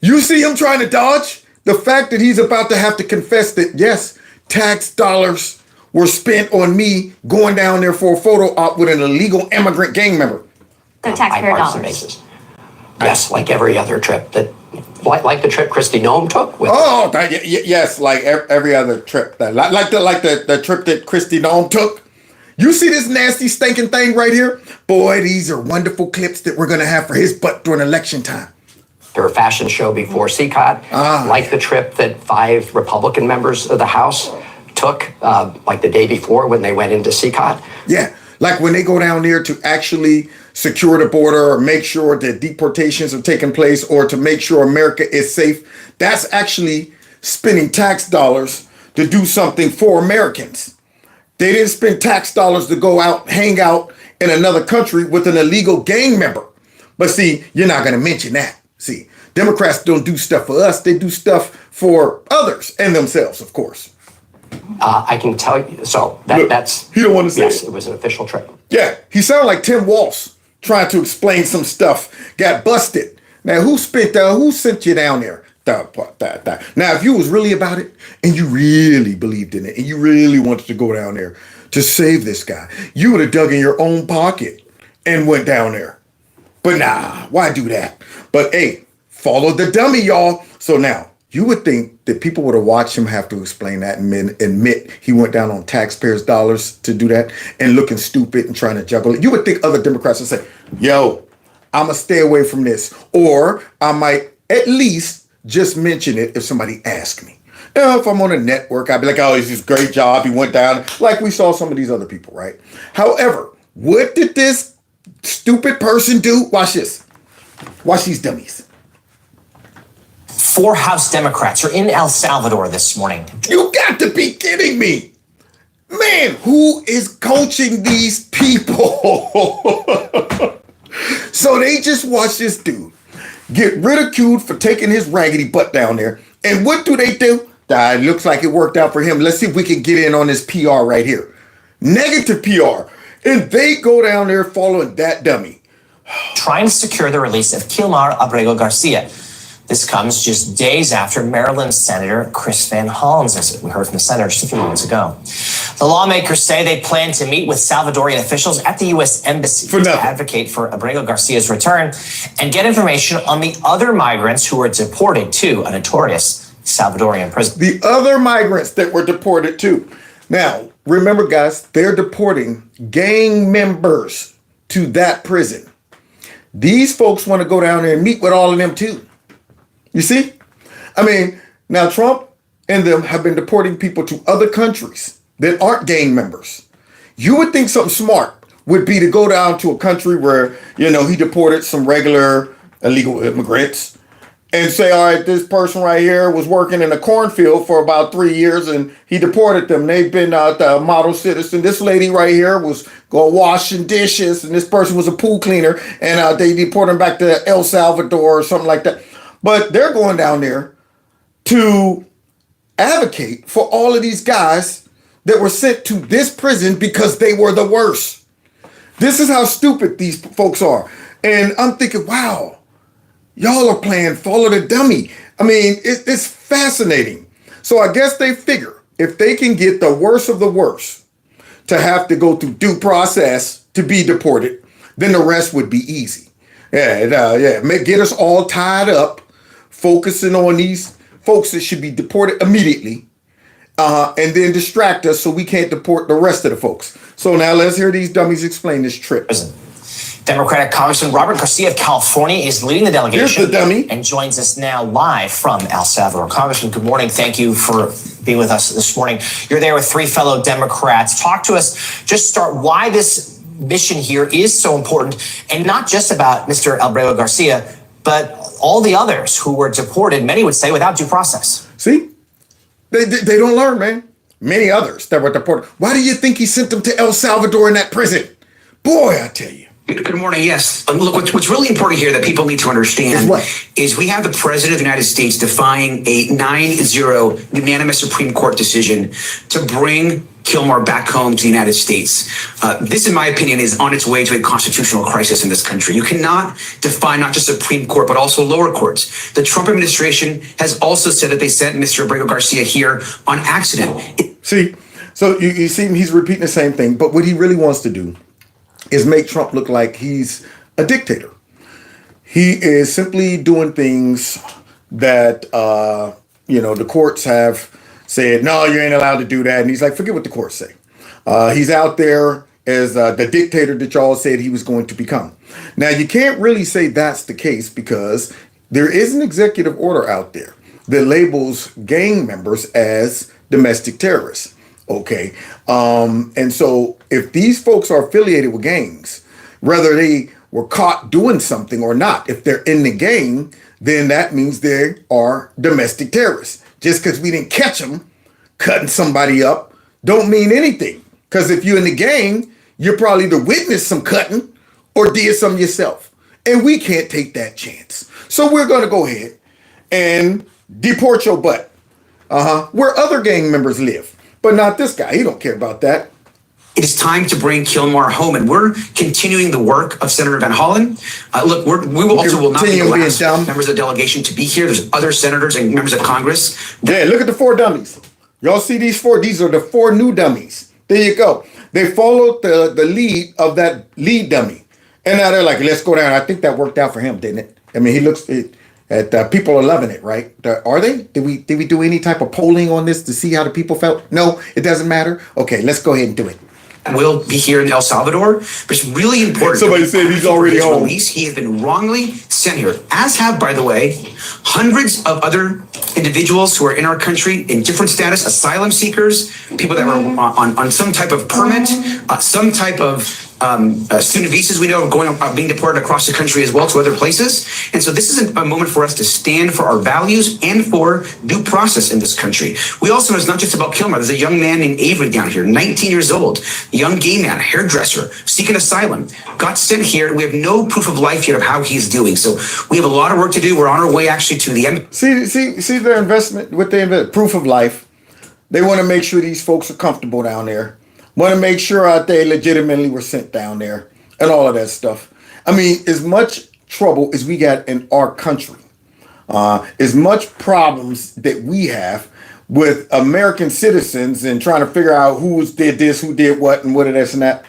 You see him trying to dodge the fact that he's about to have to confess that yes, tax dollars were spent on me going down there for a photo op with an illegal immigrant gang member. They're taxpayer Bipartisan dollars. basis. Yes, like every other trip like the trip Kristi Noem took. Yes, like every other trip like the trip that Kristi Noem took. You see this nasty stinking thing right here? Boy, these are wonderful clips that we're gonna have for his butt during election time. Their fashion show before CCOT, like the trip that 5 Republican members of the House took, like the day before when they went into CCOT. Yeah, like when they go down there to actually secure the border or make sure that deportations are taking place or to make sure America is safe. That's actually spending tax dollars to do something for Americans. They didn't spend tax dollars to go out, hang out in another country with an illegal gang member. But see, you're not going to mention that. See, Democrats don't do stuff for us. They do stuff for others and themselves, of course. I can tell you. So that's... He don't want to say Yes, it was an official trip. Yeah, he sounded like Tim Walsh trying to explain some stuff. Got busted. Now, who sent you down there? Now, if you was really about it and you really believed in it and you really wanted to go down there to save this guy, you would have dug in your own pocket and went down there. But nah, why do that? But hey, follow the dummy, y'all. So now, you would think that people would have watched him have to explain that and admit he went down on taxpayers' dollars to do that and looking stupid and trying to juggle it. You would think other Democrats would say, yo, I'm going to stay away from this. Or I might at least just mention it if somebody asked me. If I'm on a network, I'd be like, oh, it's just a great job. He went down like we saw some of these other people, right? However, what did this stupid person do? Watch this. Watch these dummies. 4 House Democrats are in El Salvador this morning. You got to be kidding me. Man, who is coaching these people? So they just watch this dude get ridiculed for taking his raggedy butt down there. And what do? It looks like it worked out for him. Let's see if we can get in on this PR right here. Negative PR. And they go down there following that dummy. Trying to secure the release of Kilmar Abrego Garcia. This comes just days after Maryland Senator Chris Van Hollen's visit. We heard from the senator just a few moments ago. The lawmakers say they plan to meet with Salvadorian officials at the U.S. Embassy to advocate for Abrego Garcia's return and get information on the other migrants who were deported to a notorious Salvadorian prison. The other migrants that were deported too. Now, remember, guys, they're deporting gang members to that prison. These folks want to go down there and meet with all of them too. You see? I mean, now Trump and them have been deporting people to other countries that aren't gang members. You would think something smart would be to go down to a country where, he deported some regular illegal immigrants and say, all right, this person right here was working in a cornfield for about 3 years and he deported them. They've been the model citizen. This lady right here was going washing dishes and this person was a pool cleaner and they deported them back to El Salvador or something like that. But they're going down there to advocate for all of these guys that were sent to this prison because they were the worst. This is how stupid these folks are. And I'm thinking, wow, y'all are playing follow the dummy. I mean, it's fascinating. So I guess they figure if they can get the worst of the worst to have to go through due process to be deported, then the rest would be easy. Get us all tied up, focusing on these folks that should be deported immediately, and then distract us so we can't deport the rest of the folks. So now let's hear these dummies explain this trip. Democratic Congressman Robert Garcia of California is leading the delegation. Here's the dummy. And joins us now live from El Salvador. Congressman, good morning. Thank you for being with us this morning. You're there with 3 fellow Democrats. Talk to us, just start why this mission here is so important, and not just about Mr. Abrego Garcia, but all the others who were deported, many would say, without due process. See? They don't learn, man. Many others that were deported. Why do you think he sent them to El Salvador in that prison? Boy, I tell you. Good morning. Yes. Look, what's really important here that people need to understand is we have the President of the United States defying a 9-0 unanimous Supreme Court decision to bring Kilmer back home to the United States. This, in my opinion, is on its way to a constitutional crisis in this country. You cannot defy not just Supreme Court, but also lower courts. The Trump administration has also said that they sent Mr. Abrego Garcia here on accident. See, so you see he's repeating the same thing, but what he really wants to do is make Trump look like he's a dictator. He is simply doing things that, the courts have said, no, you ain't allowed to do that. And he's like, forget what the courts say. He's out there as the dictator that y'all said he was going to become. Now, you can't really say that's the case because there is an executive order out there that labels gang members as domestic terrorists. Okay. And so if these folks are affiliated with gangs, whether they were caught doing something or not, if they're in the gang, then that means they are domestic terrorists. Just because we didn't catch them cutting somebody up don't mean anything. Because if you're in the gang, you're probably either witnessed some cutting or did some yourself. And we can't take that chance. So we're going to go ahead and deport your butt. Where other gang members live. But not this guy. He don't care about that. It is time to bring Kilmer home, and we're continuing the work of Senator Van Hollen. Look, we will not be the last members of the delegation to be here. There's other senators and members of Congress. Yeah, look at the 4 dummies. Y'all see these 4? These are the 4 new dummies. There you go. They followed the lead of that lead dummy. And now they're like, let's go down. I think that worked out for him, didn't it? I mean, he looks at people are loving it, right? Are they? Did we do any type of polling on this to see how the people felt? No, it doesn't matter. Okay, let's go ahead and do it. Will be here in El Salvador, but it's really important. Somebody said he's already home. Release. He has been wrongly sent here, as have, by the way, hundreds of other individuals who are in our country in different status, asylum seekers, people that were on some type of permit, some type of student visas we know are being deported across the country as well to other places. And so this is a moment for us to stand for our values and for due process in this country. We also know it's not just about Kilmer. There's a young man named Avery down here, 19 years old, a young gay man, hairdresser, seeking asylum, got sent here. We have no proof of life yet of how he's doing. So we have a lot of work to do. We're on our way actually to the end. See their investment, what they invest, proof of life. They want to make sure these folks are comfortable down there. Want to make sure out they legitimately were sent down there and all of that stuff. I mean, as much trouble as we got in our country, as much problems that we have with American citizens and trying to figure out who did this, who did what, and what of this and that.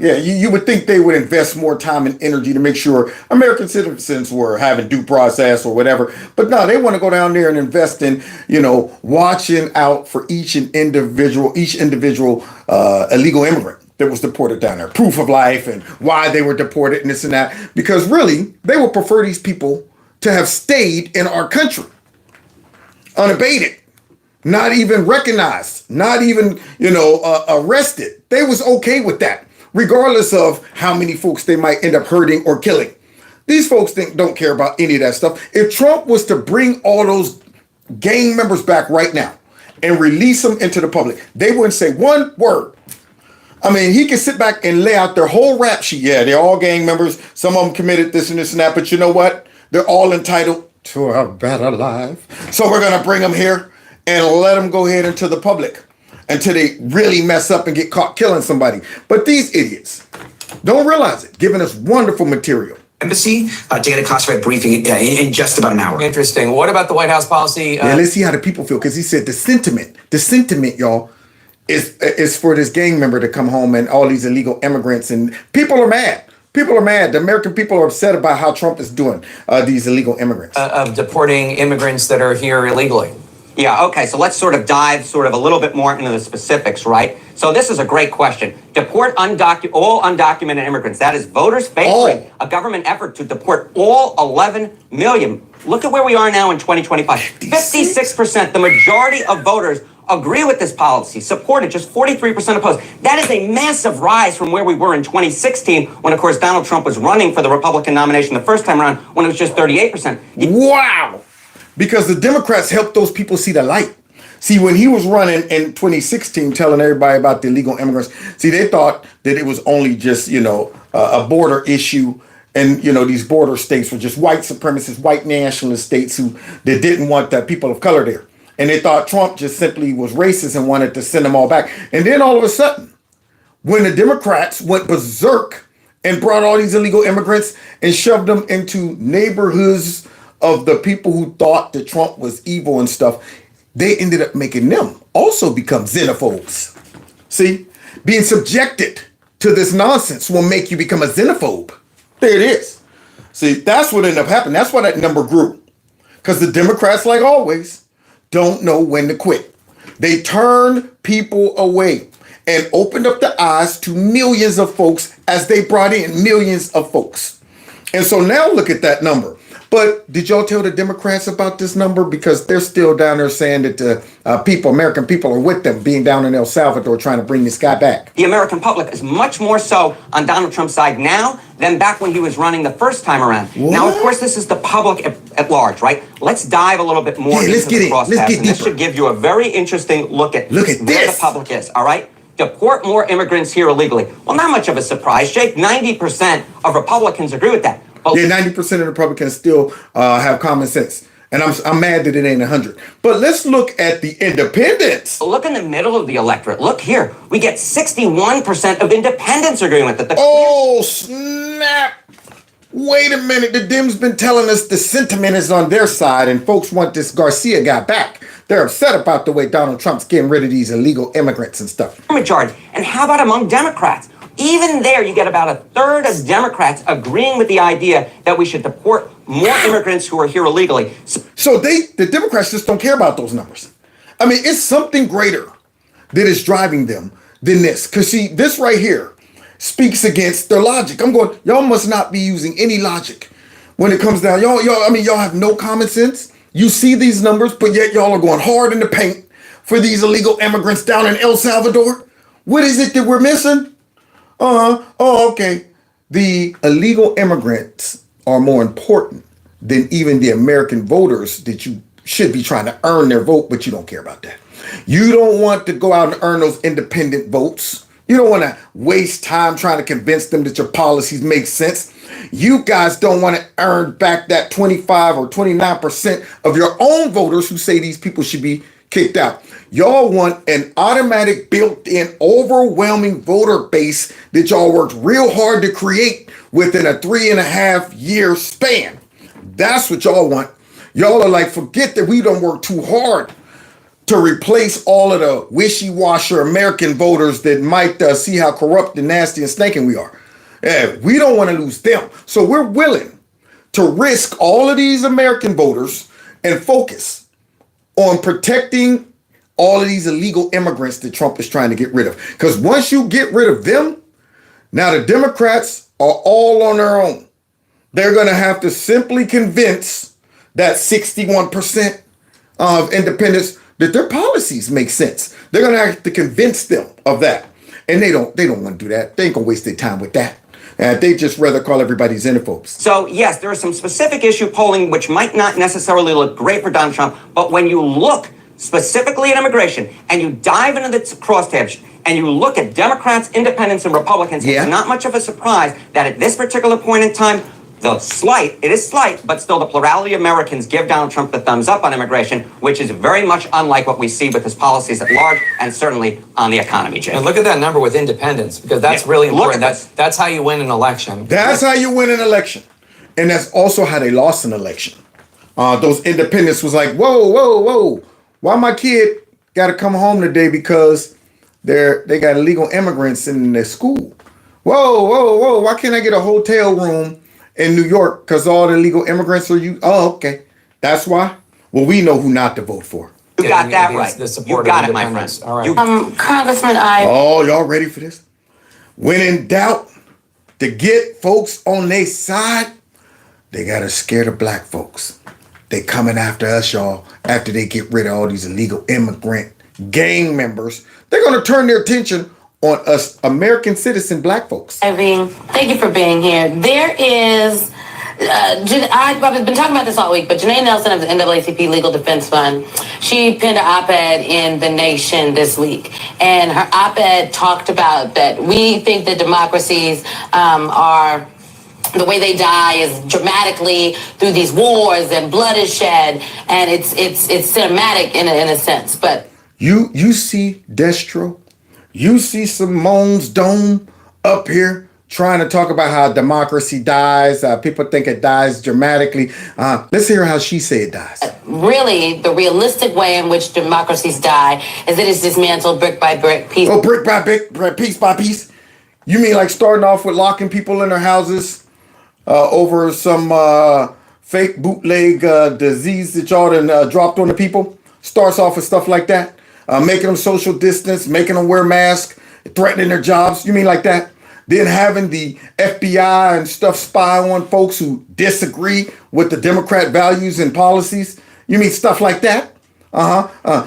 You would think they would invest more time and energy to make sure American citizens were having due process or whatever. But no, they want to go down there and invest in, watching out for each individual illegal immigrant that was deported down there. Proof of life and why they were deported and this and that. Because really, they would prefer these people to have stayed in our country unabated. Not even recognized, not even, arrested. They was okay with that, regardless of how many folks they might end up hurting or killing. These folks don't care about any of that stuff. If Trump was to bring all those gang members back right now and release them into the public, they wouldn't say one word. I mean, he can sit back and lay out their whole rap sheet. Yeah, they're all gang members. Some of them committed this and this and that. But you know what? They're all entitled to a better life. So we're going to bring them here and let them go ahead into the public until they really mess up and get caught killing somebody. But these idiots don't realize it, giving us wonderful material. embassy to get a classified briefing in just about an hour. Interesting. What about the White House policy? Yeah, let's see how the people feel, because he said the sentiment, y'all, is for this gang member to come home and all these illegal immigrants, and people are mad. People are mad. The American people are upset about how Trump is doing these illegal immigrants. Of deporting immigrants that are here illegally. Yeah, okay, so let's sort of dive sort of a little bit more into the specifics, right? So this is a great question. Deport all undocumented immigrants. That is voters favoring a government effort to deport all 11 million. Look at where we are now in 2025. 56%, the majority of voters agree with this policy, support it, just 43% opposed. That is a massive rise from where we were in 2016, when, of course, Donald Trump was running for the Republican nomination the first time around, when it was just 38%. Wow! Because the Democrats helped those people see the light. See, when he was running in 2016, telling everybody about the illegal immigrants, see, they thought that it was only just, a border issue. And, these border states were just white supremacists, white nationalist states that didn't want the people of color there. And they thought Trump just simply was racist and wanted to send them all back. And then all of a sudden, when the Democrats went berserk and brought all these illegal immigrants and shoved them into neighborhoods of the people who thought that Trump was evil and stuff, they ended up making them also become xenophobes. See, being subjected to this nonsense will make you become a xenophobe. There it is. See, that's what ended up happening. That's why that number grew. Because the Democrats, like always, don't know when to quit. They turn people away and opened up the eyes to millions of folks as they brought in millions of folks. And so now look at that number. But did y'all tell the Democrats about this number? Because they're still down there saying that the American people are with them, being down in El Salvador trying to bring this guy back. The American public is much more so on Donald Trump's side now than back when he was running the first time around. What? Now, of course, this is the public at large, right? Let's dive a little bit more into the crosstabs. And this should give you a very interesting look at where the public is, all right? Deport more immigrants here illegally. Well, not much of a surprise, Jake. 90% of Republicans agree with that. Yeah, 90% of Republicans still have common sense. And I'm mad that it ain't 100. But let's look at the independents. Look in the middle of the electorate. Look here. We get 61% of independents agreeing with it. Oh, snap. Wait a minute. The Dems been telling us the sentiment is on their side and folks want this Garcia guy back. They're upset about the way Donald Trump's getting rid of these illegal immigrants and stuff. Majority. And how about among Democrats? Even there, you get about a third of Democrats agreeing with the idea that we should deport more immigrants who are here illegally. So the Democrats just don't care about those numbers. I mean, it's something greater that is driving them than this. Because see, this right here speaks against their logic. I'm going, y'all must not be using any logic when it comes down. Y'all have no common sense. You see these numbers, but yet y'all are going hard in the paint for these illegal immigrants down in El Salvador. What is it that we're missing? Okay. The illegal immigrants are more important than even the American voters that you should be trying to earn their vote, but you don't care about that. You don't want to go out and earn those independent votes. You don't want to waste time trying to convince them that your policies make sense. You guys don't want to earn back that 25 or 29% of your own voters who say these people should be kicked out. Y'all want an automatic built-in overwhelming voter base that y'all worked real hard to create within a 3.5 year span. That's what y'all want. Y'all are like, forget that we don't work too hard to replace all of the wishy-washy American voters that might see how corrupt and nasty and stinking we are. Yeah, we don't want to lose them. So we're willing to risk all of these American voters and focus on protecting all of these illegal immigrants that Trump is trying to get rid of. Because once you get rid of them, now the Democrats are all on their own. They're going to have to simply convince that 61% of independents that their policies make sense. They're going to have to convince them of that. And they don't want to do that. They ain't going to waste their time with that. They just rather call everybody xenophobes. So, yes, there is some specific issue polling which might not necessarily look great for Donald Trump, but when you look specifically at immigration and you dive into the crosstabs and you look at Democrats, independents, and Republicans, it's not much of a surprise that at this particular point in time, it is slight, but still the plurality of Americans give Donald Trump the thumbs up on immigration, which is very much unlike what we see with his policies at large and certainly on the economy, Jay. And look at that number with independents, because that's really important. That's how you win an election. That's how you win an election. And that's also how they lost an election. Those independents was like, whoa. Why my kid got to come home today because they got illegal immigrants in their school? Whoa. Why can't I get a hotel room in New York because all the illegal immigrants are you? Oh, okay. That's why? Well, we know who not to vote for. You got that right. You got it, my friend. All right. Congressman, Oh, y'all ready for this? When in doubt, to get folks on their side, they got to scare the black folks. They coming after us, y'all, after they get rid of all these illegal immigrant gang members. They're going to turn their attention on us American citizen black folks. Irving, thank you for being here. There is, I've been talking about this all week, but Janae Nelson of the NAACP Legal Defense Fund, she penned an op-ed in The Nation this week. And her op-ed talked about that we think that democracies are... The way they die is dramatically through these wars and blood is shed, and it's cinematic in a sense. But you see Destro, you see Simone's Dome up here trying to talk about how democracy dies. People think it dies dramatically. Let's hear how she said it dies. Really, the realistic way in which democracies die is it is dismantled brick by brick, piece. Oh, brick by brick, piece by piece. You mean like starting off with locking people in their houses? Over some fake bootleg disease that y'all done dropped on the people. Starts off with stuff like that. Making them social distance, making them wear masks, threatening their jobs. You mean like that? Then having the FBI and stuff spy on folks who disagree with the Democrat values and policies. You mean stuff like that?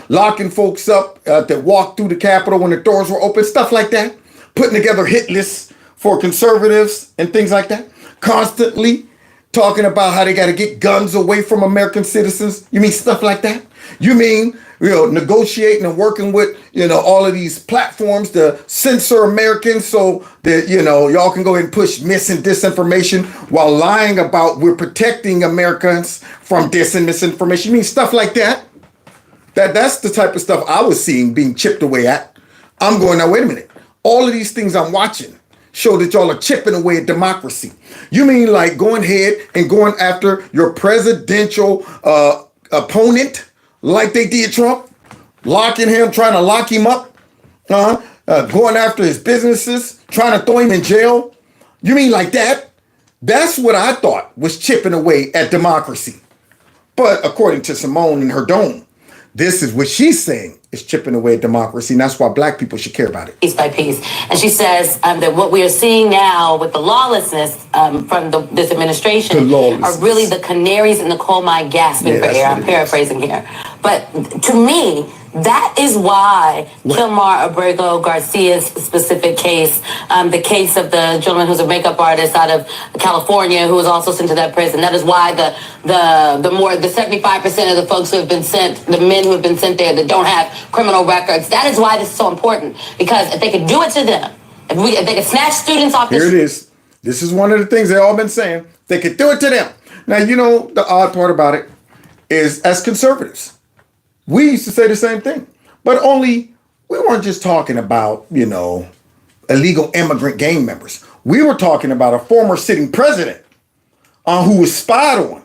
Locking folks up that walked through the Capitol when the doors were open. Stuff like that. Putting together hit lists for conservatives and things like that. Constantly talking about how they got to get guns away from American citizens. You mean stuff like that? You mean, negotiating and working with, all of these platforms to censor Americans so that, y'all can go ahead and push mis and disinformation while lying about we're protecting Americans from dis and misinformation. You mean stuff like that? That's the type of stuff I was seeing being chipped away at. I'm going, now, wait a minute. All of these things I'm watching show that y'all are chipping away at democracy. You mean like going ahead and going after your presidential opponent like they did Trump? Locking him, trying to lock him up? Going after his businesses, trying to throw him in jail? You mean like that? That's what I thought was chipping away at democracy. But according to Simone and her dome, this is what she's saying is chipping away at democracy, and that's why black people should care about it. Piece by piece. And she says that what we are seeing now with the lawlessness from this administration are really the canaries in the coal mine gasping for air. I'm paraphrasing here. But to me, that is why Kilmar Abrego Garcia's specific case, the case of the gentleman who's a makeup artist out of California who was also sent to that prison, that is why the 75% of the folks who have been sent, the men who have been sent there that don't have criminal records, that is why this is so important. Because if they could do it to them, if they could snatch students off the Here it is. This is one of the things they've all been saying. They could do it to them. Now, the odd part about it is, as conservatives, we used to say the same thing, but only we weren't just talking about, illegal immigrant gang members. We were talking about a former sitting president who was spied on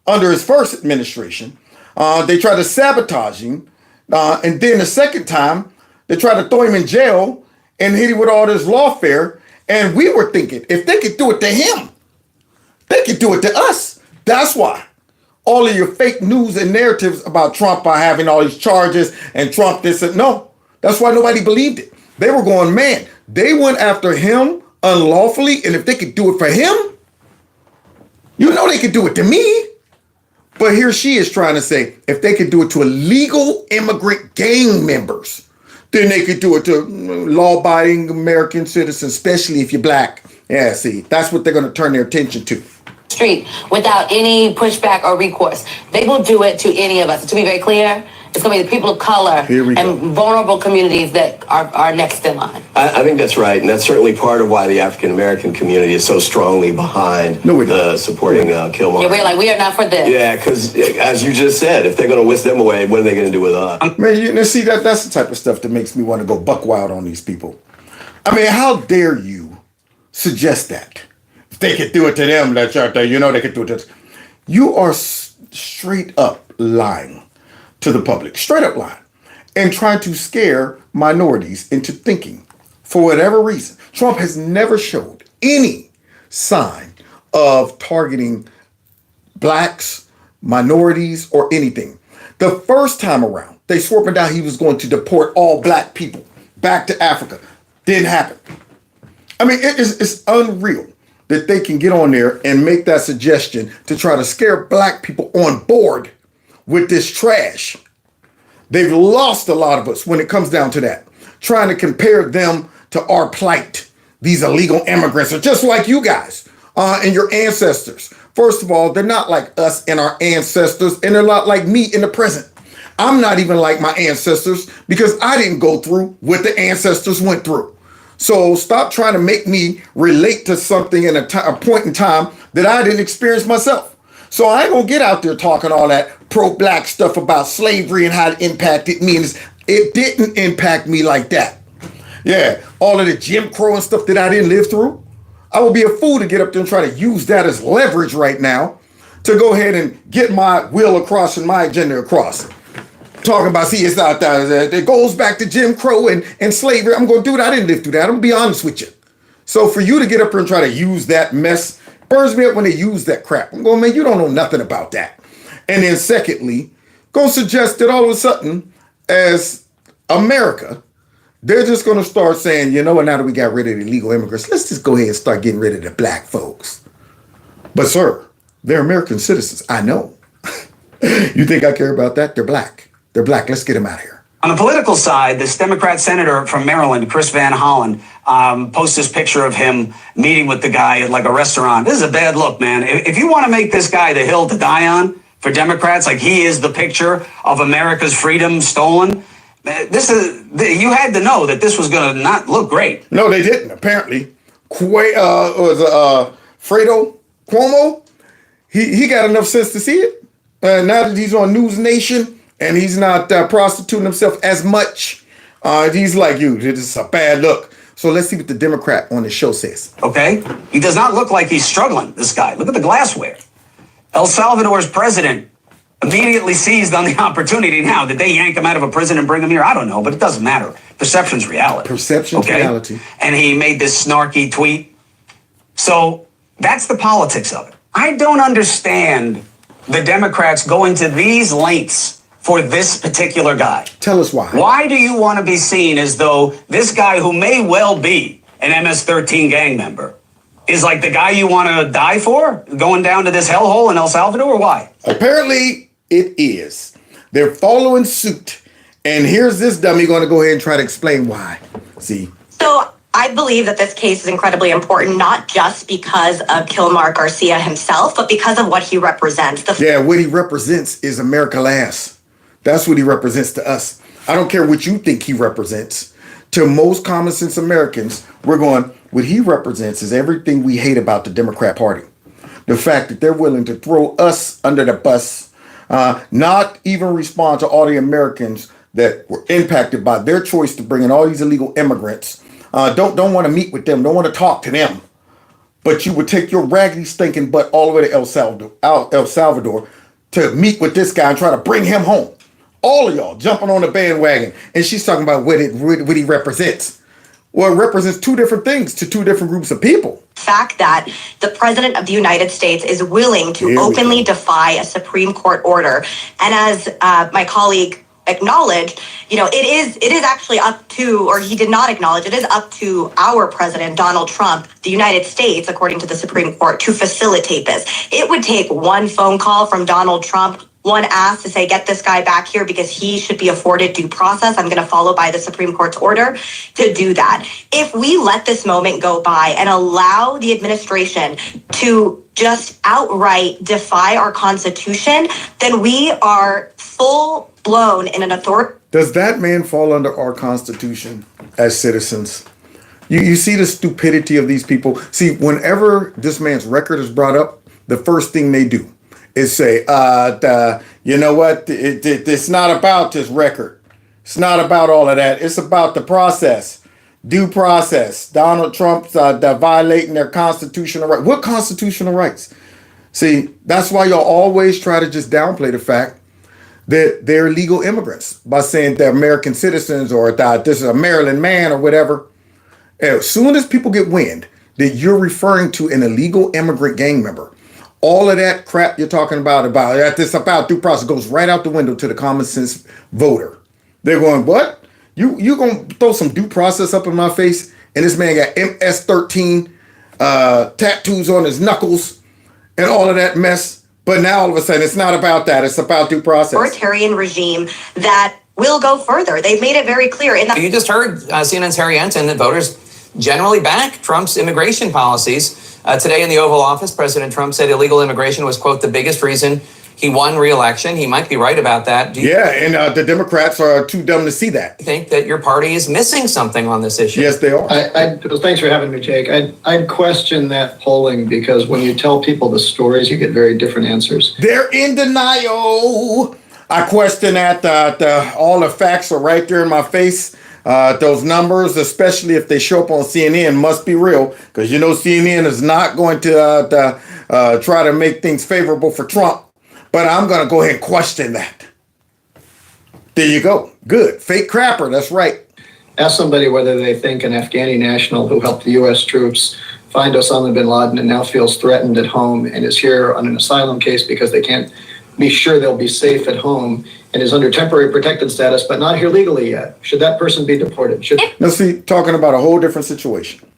under his first administration. They tried to sabotage him. And then the second time, they tried to throw him in jail and hit him with all this lawfare. And we were thinking, if they could do it to him, they could do it to us. That's why all of your fake news and narratives about Trump having all these charges and Trump this and no. That's why nobody believed it. They were going, man, they went after him unlawfully. And if they could do it for him, they could do it to me. But here she is trying to say, if they could do it to illegal immigrant gang members, then they could do it to law-abiding American citizens, especially if you're black. Yeah, see, that's what they're going to turn their attention to. Street without any pushback or recourse. They will do it to any of us. To be very clear, it's going to be the people of color and vulnerable communities that are next in line. I think that's right, and that's certainly part of why the African American community is so strongly behind supporting Kilmar. Yeah, we're like, we are not for this. Yeah, because as you just said, if they're going to whisk them away, what are they going to do with us? Man, see, that's the type of stuff that makes me want to go buck wild on these people. I mean, how dare you suggest that? If they could do it to them, that's out there, you know they could do it to us. You are straight up lying to the public, straight up lying, and trying to scare minorities into thinking for whatever reason. Trump has never showed any sign of targeting blacks, minorities, or anything. The first time around, they swore up and down he was going to deport all black people back to Africa. Didn't happen. I mean, it's unreal that they can get on there and make that suggestion to try to scare black people on board with this trash. They've lost a lot of us when it comes down to that. Trying to compare them to our plight. These illegal immigrants are just like you guys and your ancestors. First of all, they're not like us and our ancestors, and they're not like me in the present. I'm not even like my ancestors because I didn't go through what the ancestors went through. So stop trying to make me relate to something in a point in time that I didn't experience myself. So I ain't gonna get out there talking all that pro-black stuff about slavery and how it impacted me. And it didn't impact me like that. Yeah, all of the Jim Crow and stuff that I didn't live through. I would be a fool to get up there and try to use that as leverage right now to go ahead and get my will across and my agenda across. Talking about, see, it's out there. It goes back to Jim Crow and slavery. I'm going to do it. I didn't live through that. I'm going to be honest with you. So for you to get up here and try to use that mess, burns me up when they use that crap. I'm going, man, you don't know nothing about that. And then secondly, going to suggest that all of a sudden, as America, they're just going to start saying, you know what, now that we got rid of the illegal immigrants, let's just go ahead and start getting rid of the black folks. But sir, they're American citizens. I know. You think I care about that? They're black. They're black. Let's get them out of here. On the political side, this Democrat senator from Maryland, Chris Van Hollen, posts this picture of him meeting with the guy at like a restaurant. This is a bad look, man. If you want to make this guy the hill to die on for Democrats, like he is the picture of America's freedom stolen, you had to know that this was going to not look great. No, they didn't. Apparently, Fredo Cuomo, he got enough sense to see it. Now that he's on News Nation and he's not prostituting himself as much, he's like, you, this is a bad look. So let's see what the Democrat on the show says. Okay? He does not look like he's struggling, this guy. Look at the glassware. El Salvador's president immediately seized on the opportunity. Now, did they yank him out of a prison and bring him here? I don't know, but it doesn't matter. Perception's reality. Perception's reality. And he made this snarky tweet. So that's the politics of it. I don't understand the Democrats going to these lengths for this particular guy. Tell us why. Why do you want to be seen as though this guy, who may well be an MS-13 gang member, is like the guy you want to die for, going down to this hellhole in El Salvador, or why? Apparently, it is. They're following suit. And here's this dummy going to go ahead and try to explain why. See? So I believe that this case is incredibly important, not just because of Kilmar Garcia himself, but because of what he represents. What he represents is America last. That's what he represents to us. I don't care what you think he represents. To most common sense Americans, we're going, what he represents is everything we hate about the Democrat Party. The fact that they're willing to throw us under the bus, not even respond to all the Americans that were impacted by their choice to bring in all these illegal immigrants. Don't want to meet with them, don't want to talk to them. But you would take your raggedy stinking butt all the way to El Salvador to meet with this guy and try to bring him home. All of y'all jumping on the bandwagon. And she's talking about what he represents. Well, it represents two different things to two different groups of people. Fact that the president of the United States is willing to openly defy a Supreme Court order. And as my colleague acknowledged, it is actually up to, or he did not acknowledge, it is up to our president, Donald Trump, the United States, according to the Supreme Court, to facilitate this. It would take one phone call from Donald Trump, one ask to say, get this guy back here because he should be afforded due process. I'm going to follow by the Supreme Court's order to do that. If we let this moment go by and allow the administration to just outright defy our Constitution, then we are full blown in an authority. Does that man fall under our Constitution as citizens? You see the stupidity of these people. See, whenever this man's record is brought up, the first thing they do is say, you know what? It's not about this record. It's not about all of that. It's about the process. Due process. Donald Trump's violating their constitutional rights. What constitutional rights? See, that's why y'all always try to just downplay the fact that they're legal immigrants by saying they're American citizens or that this is a Maryland man or whatever. As soon as people get wind that you're referring to an illegal immigrant gang member, all of that crap you're talking about that this about due process goes right out the window to the common sense voter. They're going, what? You gonna throw some due process up in my face? And this man got MS-13 tattoos on his knuckles and all of that mess. But now all of a sudden it's not about that. It's about due process. Authoritarian regime that will go further. They've made it very clear. You just heard CNN's Harry Enton that voters generally back Trump's immigration policies. Today in the Oval Office, President Trump said illegal immigration was, quote, the biggest reason he won re-election. He might be right about that. And the Democrats are too dumb to see that. Do you think that your party is missing something on this issue? Yes, they are. Thanks for having me, Jake. I'd question that polling because when you tell people the stories, you get very different answers. They're in denial. I question that. All the facts are right there in my face. Those numbers, especially if they show up on CNN, must be real because you know CNN is not going to try to make things favorable for Trump. But I'm going to go ahead and question that. There you go. Good. Fake crapper. That's right. Ask somebody whether they think an Afghani national who helped the U.S. troops find Osama bin Laden and now feels threatened at home and is here on an asylum case because they can't be sure they'll be safe at home and is under temporary protected status, but not here legally yet. Should that person be deported? Now, see, talking about a whole different situation.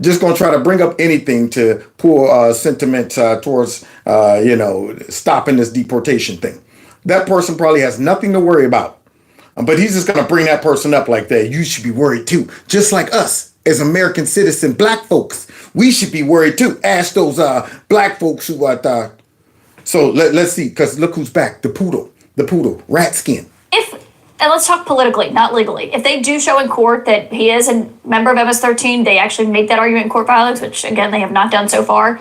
Just going to try to bring up anything to pull sentiment towards, stopping this deportation thing. That person probably has nothing to worry about. But he's just going to bring that person up like that. You should be worried too. Just like us as American citizen black folks. We should be worried too. Ask those black folks who are... So let's see, because look who's back. The poodle, rat skin. And let's talk politically, not legally. If they do show in court that he is a member of MS-13, they actually make that argument in court filings, which again, they have not done so far.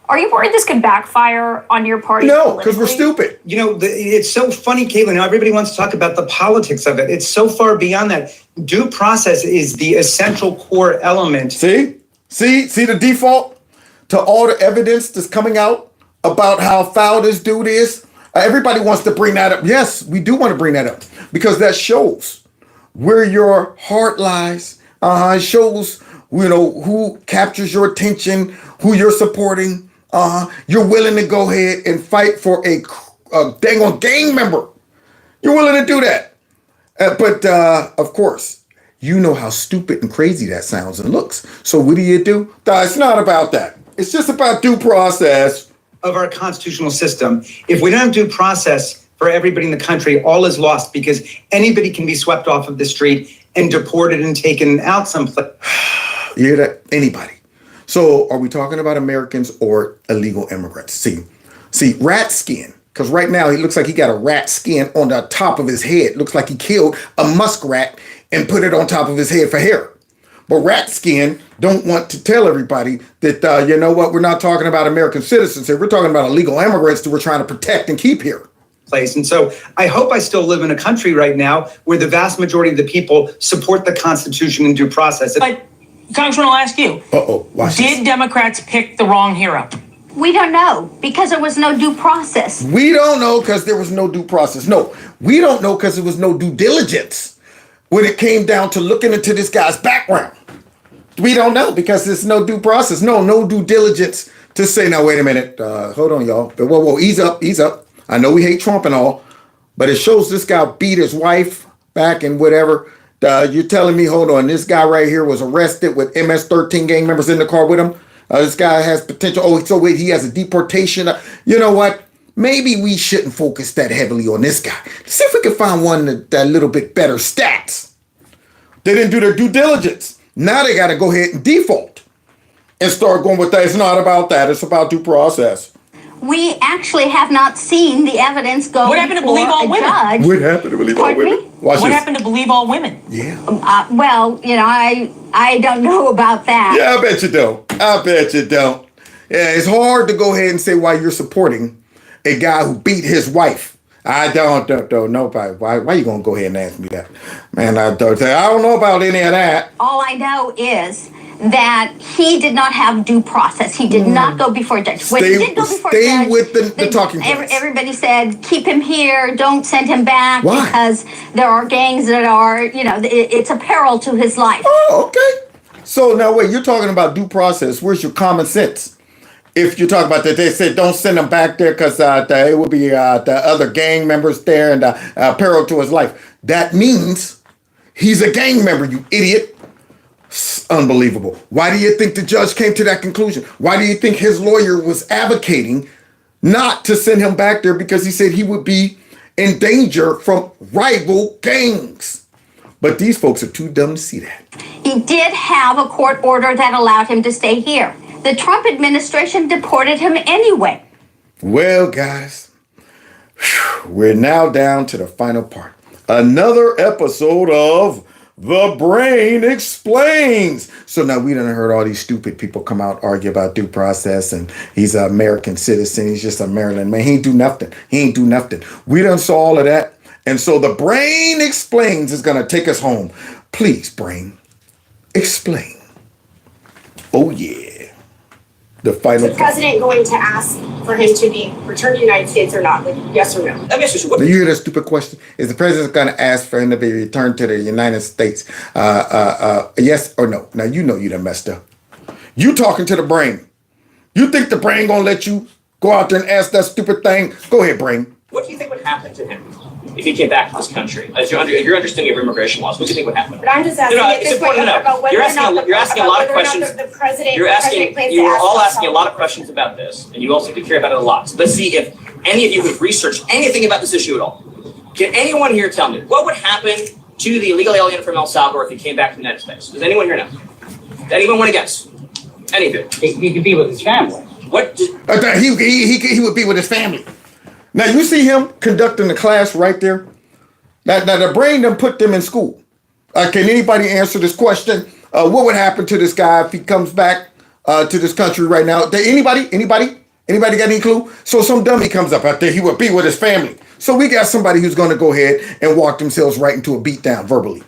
Are you worried this could backfire on your party? No, because we're stupid. You know, it's so funny, Caitlin, how everybody wants to talk about the politics of it. It's so far beyond that. Due process is the essential core element. See the default to all the evidence that's coming out about how foul this dude is? Everybody wants to bring that up. Yes, we do want to bring that up because that shows where your heart lies. It shows, who captures your attention, who you're supporting. You're willing to go ahead and fight for a dang on gang member. You're willing to do that. But of course, you know how stupid and crazy that sounds and looks. So what do? It's not about that. It's just about due process. Of our constitutional system. If we don't have due process for everybody in the country, all is lost because anybody can be swept off of the street and deported and taken out someplace. You hear that? Anybody. So are we talking about Americans or illegal immigrants? See, rat skin. Because right now he looks like he got a rat skin on the top of his head. Looks like he killed a muskrat and put it on top of his head for hair. But rat skin don't want to tell everybody that, we're not talking about American citizens here. We're talking about illegal immigrants that we're trying to protect and keep here. Place. And so I hope I still live in a country right now where the vast majority of the people support the Constitution and due process. But, Congressman, I'll ask you. Did Democrats pick the wrong hero? We don't know because there was no due process. We don't know because there was no due process. No, we don't know because there was no due diligence. When it came down to looking into this guy's background, we don't know because there's no due process. No due diligence to say, now, wait a minute. Hold on, y'all. Whoa, ease up. I know we hate Trump and all, but it shows this guy beat his wife back and whatever. You're telling me, hold on, this guy right here was arrested with MS-13 gang members in the car with him. This guy has potential. Oh, so wait, he has a deportation. You know what? Maybe we shouldn't focus that heavily on this guy. See if we can find one that a little bit better stats. They didn't do their due diligence. Now they got to go ahead and default and start going with that. It's not about that. It's about due process. We actually have not seen the evidence go. What happened to believe all women? What happened to believe all women? What happened to believe all women? Yeah. I don't know about that. Yeah, I bet you don't. Yeah, it's hard to go ahead and say why you're supporting a guy who beat his wife. I don't know nobody. Why you gonna go ahead and ask me that? Man, I don't know about any of that. All I know is that he did not have due process. He did not go before a judge. When he did go before a judge, with the talking points. Everybody said, keep him here, don't send him back. Why? Because there are gangs that are, it's a peril to his life. Oh, okay. So now wait, you're talking about due process. Where's your common sense? If you talk about that, they said don't send him back there because it will be the other gang members there and peril to his life. That means he's a gang member, you idiot. Unbelievable. Why do you think the judge came to that conclusion? Why do you think his lawyer was advocating not to send him back there because he said he would be in danger from rival gangs? But these folks are too dumb to see that. He did have a court order that allowed him to stay here. The Trump administration deported him anyway. Well, guys, we're now down to the final part. Another episode of The Brain Explains. So now we done heard all these stupid people come out argue about due process and he's an American citizen. He's just a Maryland man. He ain't do nothing. We done saw all of that. And so The Brain Explains is going to take us home. Please, Brain, explain. Oh, yeah. The final. Is the president going to ask for him to be returned to the United States or not? Like, yes or no? Do you hear that stupid question? Is the president going to ask for him to be returned to the United States? Yes or no? Now, you know you done messed up. You talking to the brain. You think the brain going to let you go out there and ask that stupid thing? Go ahead, brain. What do you think would happen to him if he came back to this country? As your understanding of immigration laws, what do you think would happen? But I'm just asking at this point about whether You're or not asking, you're asking a lot of questions. the president. You're asking. plans to You are ask all for asking a lot of questions about this, and you all seem to care about it a lot. So let's see if any of you have researched anything about this issue at all. Can anyone here tell me what would happen to the illegal alien from El Salvador if he came back to the United States? Does anyone here know? Does anyone want to guess? Any of you? He could be with his family. What? He would be with his family. Now, you see him conducting the class right there? Now the brain done put them in school. Can anybody answer this question? What would happen to this guy if he comes back to this country right now? Anybody got any clue? So some dummy comes up out there, he would be with his family. So we got somebody who's going to go ahead and walk themselves right into a beatdown verbally.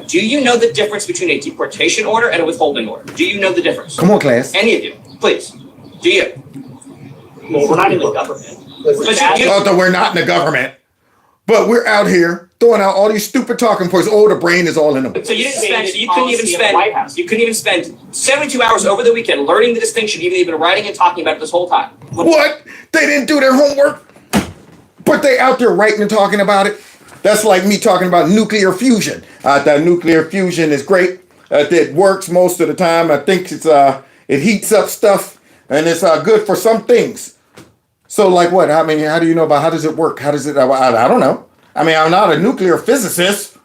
Do you know the difference between a deportation order and a withholding order? Do you know the difference? Come on, class. Any of you, please. Do you? Well, we're not in the government. We're not in the government. But we're out here throwing out all these stupid talking points. Oh, the brain is all in them. So you didn't spend. So you couldn't even spend 72 hours over the weekend learning the distinction. You've been writing and talking about it this whole time. What? They didn't do their homework, but they out there writing and talking about it. That's like me talking about nuclear fusion. That nuclear fusion is great. It works most of the time. I think it heats up stuff and it's good for some things. So like what? I mean, how do you know about how does it work? How does it? I don't know. I mean, I'm not a nuclear physicist,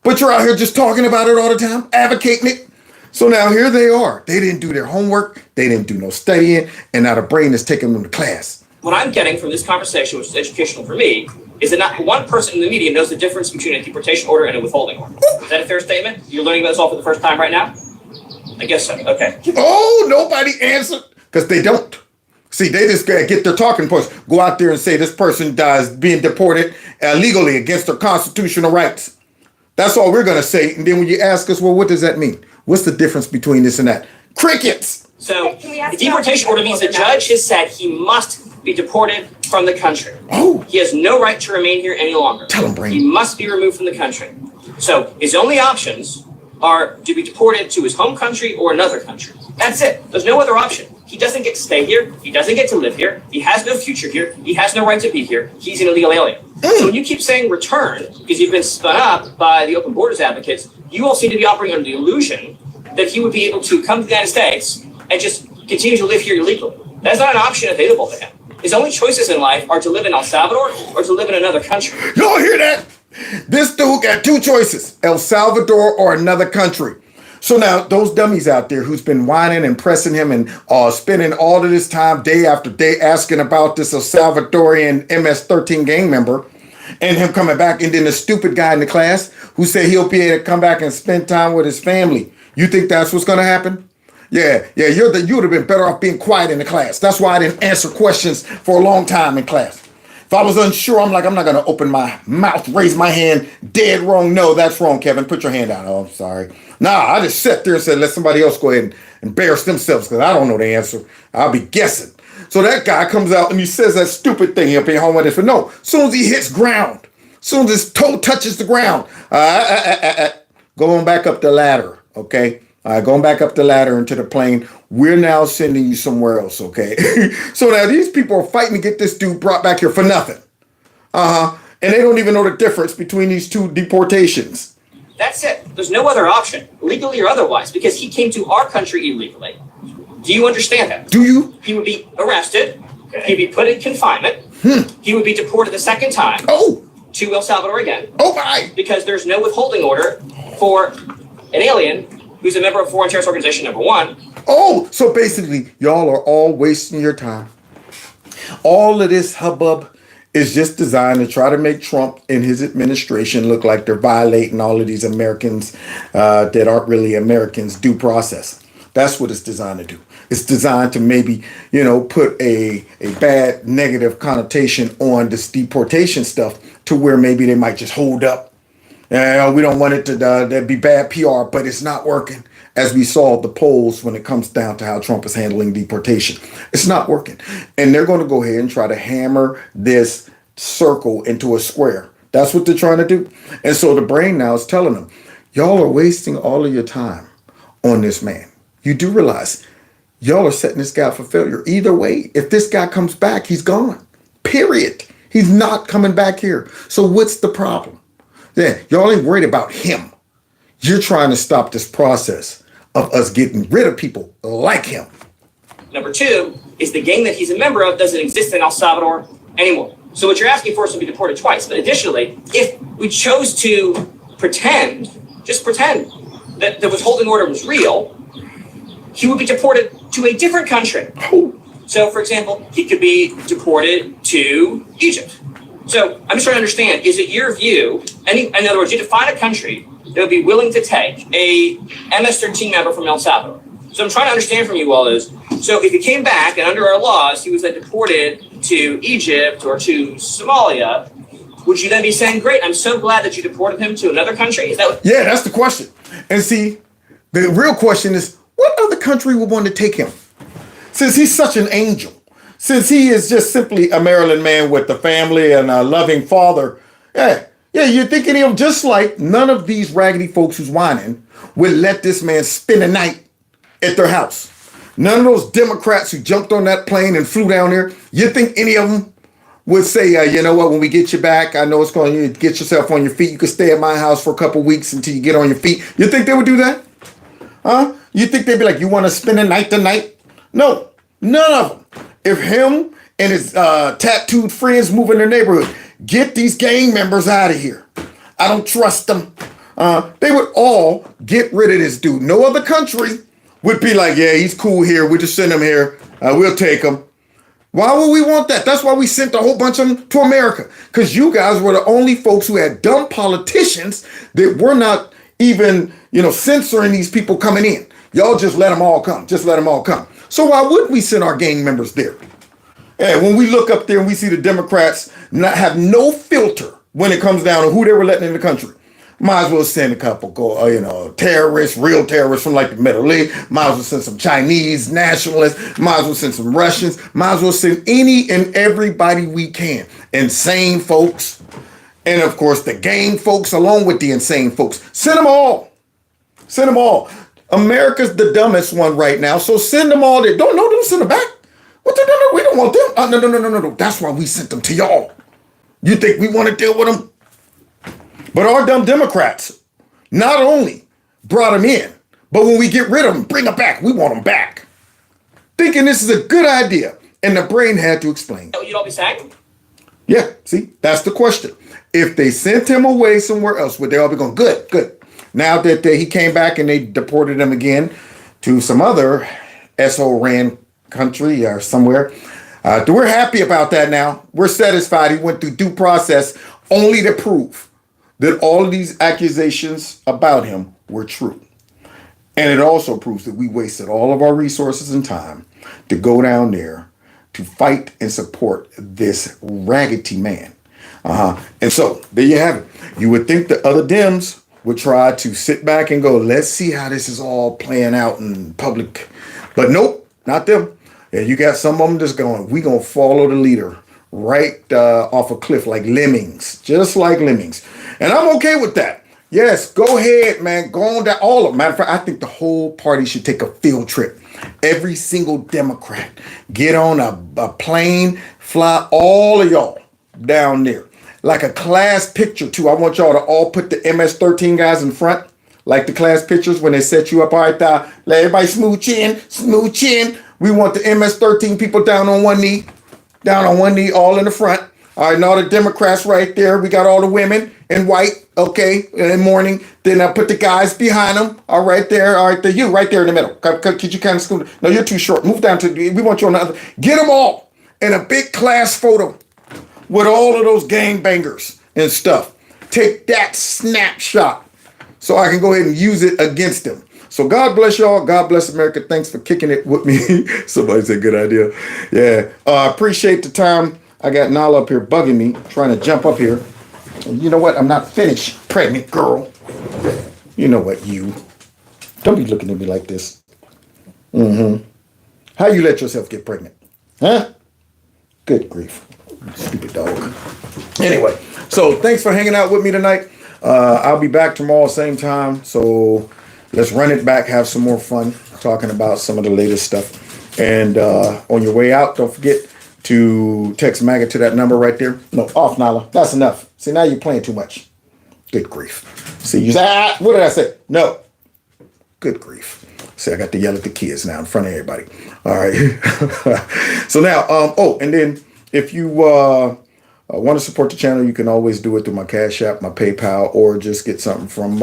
but you're out here just talking about it all the time, advocating it. So now here they are. They didn't do their homework. They didn't do no studying. And now the brain is taking them to class. What I'm getting from this conversation, which is educational for me, is that not one person in the media knows the difference between a deportation order and a withholding order. Is that a fair statement? You're learning about this all for the first time right now? I guess so. Okay. Oh, nobody answered because they don't. See, they just get their talking points, go out there and say this person dies being deported illegally against their constitutional rights. That's all we're going to say. And then when you ask us, well, what does that mean? What's the difference between this and that? Crickets. So the deportation order means the judge has said he must be deported from the country. Oh. He has no right to remain here any longer. Tell him, Brain. He must be removed from the country. So his only options are to be deported to his home country or another country. That's it. There's no other option. He doesn't get to stay here. He doesn't get to live here. He has no future here. He has no right to be here. He's an illegal alien. So when you keep saying return, because you've been spun up by the open borders advocates, you all seem to be operating under the illusion that he would be able to come to the United States and just continue to live here illegally. That's not an option available to him. His only choices in life are to live in El Salvador or to live in another country. Y'all hear that? This dude got two choices, El Salvador or another country. So now those dummies out there who's been whining and pressing him and spending all of this time day after day asking about this El Salvadorian MS-13 gang member and him coming back, and then the stupid guy in the class who said he'll be able to come back and spend time with his family. You think that's what's going to happen? Yeah, you would have been better off being quiet in the class. That's why I didn't answer questions for a long time in class. If I was unsure, I'm like, I'm not going to open my mouth, raise my hand, dead wrong. No, that's wrong, Kevin. Put your hand out. Oh, I'm sorry. Nah, I just sat there and said, let somebody else go ahead and embarrass themselves because I don't know the answer. I'll be guessing. So that guy comes out and he says that stupid thing up here home with this. But no, as soon as he hits ground, as soon as his toe touches the ground, going back up the ladder, okay? Going back up the ladder into the plane. We're now sending you somewhere else, okay? So now these people are fighting to get this dude brought back here for nothing. And they don't even know the difference between these two deportations. That's it. There's no other option, legally or otherwise, because he came to our country illegally. Do you understand that? Do you? He would be arrested. He'd be put in confinement. He would be deported the second time. To El Salvador again. My! Because there's no withholding order for an alien who's a member of a foreign terrorist organization, number one. So basically, y'all are all wasting your time. All of this hubbub is just designed to try to make Trump and his administration look like they're violating all of these Americans that aren't really Americans' due process. That's what it's designed to do. It's designed to maybe, put a bad negative connotation on this deportation stuff to where maybe they might just hold up. We don't want it to be bad PR, but it's not working. As we saw the polls when it comes down to how Trump is handling deportation. It's not working. And they're going to go ahead and try to hammer this circle into a square. That's what they're trying to do. And so the brain now is telling them, y'all are wasting all of your time on this man. You do realize y'all are setting this guy up for failure. Either way, if this guy comes back, he's gone. Period. He's not coming back here. So what's the problem? Yeah, y'all ain't worried about him. You're trying to stop this process of us getting rid of people like him. Number two is the gang that he's a member of doesn't exist in El Salvador anymore. So what you're asking for is to be deported twice. But additionally, if we chose to just pretend that the withholding order was real, he would be deported to a different country. So, for example, he could be deported to Egypt. So I'm just trying to understand, is it your view, in other words, you define a country that would be willing to take a MS-13 member from El Salvador. So I'm trying to understand from you all is, so if he came back and under our laws, he was then deported to Egypt or to Somalia, would you then be saying, great, I'm so glad that you deported him to another country? Is that what? Yeah, that's the question. And see, the real question is, what other country would want to take him? Since he's such an angel, since he is just simply a Maryland man with a family and a loving father, yeah, you're thinking of him just like none of these raggedy folks who's whining would let this man spend a night at their house. None of those Democrats who jumped on that plane and flew down there, you think any of them would say, you know what, when we get you back, I know it's going to get yourself on your feet. You could stay at my house for a couple weeks until you get on your feet. You think they would do that? Huh? You think they'd be like, you want to spend a night tonight? No, none of them. If him and his tattooed friends move in their neighborhood, get these gang members out of here. I don't trust them. They would all get rid of this dude. No other country would be like, yeah, he's cool here. We'll just send him here. We'll take him. Why would we want that? That's why we sent a whole bunch of them to America. Because you guys were the only folks who had dumb politicians that were not even, censoring these people coming in. Y'all just let them all come. Just let them all come. So why wouldn't we send our gang members there? And when we look up there and we see the Democrats not have no filter when it comes down to who they were letting in the country, might as well send a couple, terrorists, real terrorists from like the Middle East. Might as well send some Chinese nationalists. Might as well send some Russians. Might as well send any and everybody we can. Insane folks. And of course, the gang folks along with the insane folks. Send them all. Send them all. America's the dumbest one right now. So send them all there. Don't send them back. What the no, we don't want them. No. That's why we sent them to y'all. You think we want to deal with them? But our dumb Democrats not only brought them in, but when we get rid of them, bring them back. We want them back. Thinking this is a good idea. And the brain had to explain. You'd all be saying? Yeah, see, that's the question. If they sent him away somewhere else, would they all be going, good. Now that he came back and they deported him again to some other SO-ran country or somewhere, we're happy about that now. We're satisfied he went through due process only to prove that all of these accusations about him were true. And it also proves that we wasted all of our resources and time to go down there to fight and support this raggedy man. And so there you have it. You would think the other Dems would try to sit back and go, let's see how this is all playing out in public. But nope, not them. And you got some of them just going, we going to follow the leader right off a cliff like lemmings, just like lemmings. And I'm okay with that. Yes, go ahead, man. Go on down. All of them. Matter of fact, I think the whole party should take a field trip. Every single Democrat, get on a plane, fly all of y'all down there. Like a class picture, too. I want y'all to all put the MS-13 guys in front. Like the class pictures when they set you up. All right, let everybody smooch in. We want the MS-13 people down on one knee, all in the front. All right, and all the Democrats right there. We got all the women in white, okay, in mourning. Then I put the guys behind them, all right there. All right, you right there in the middle. Could you kind of scoot? No, you're too short. Move down we want you on the other. Get them all in a big class photo with all of those gangbangers and stuff. Take that snapshot so I can go ahead and use it against them. So God bless y'all. God bless America. Thanks for kicking it with me. Somebody said good idea. Yeah. Appreciate the time. I got Nala up here bugging me, trying to jump up here. And you know what? I'm not finished, pregnant girl. You know what, you. Don't be looking at me like this. How you let yourself get pregnant? Huh? Good grief. Stupid dog. Anyway, so thanks for hanging out with me tonight. I'll be back tomorrow, same time. So let's run it back, have some more fun talking about some of the latest stuff. And on your way out, don't forget to text MAGA to that number right there. No, off, Nala. That's enough. See, now you're playing too much. Good grief. See, you say, what did I say? No. Good grief. See, I got to yell at the kids now in front of everybody. All right. So now, and then if you want to support the channel, you can always do it through my Cash App, my PayPal, or just get something from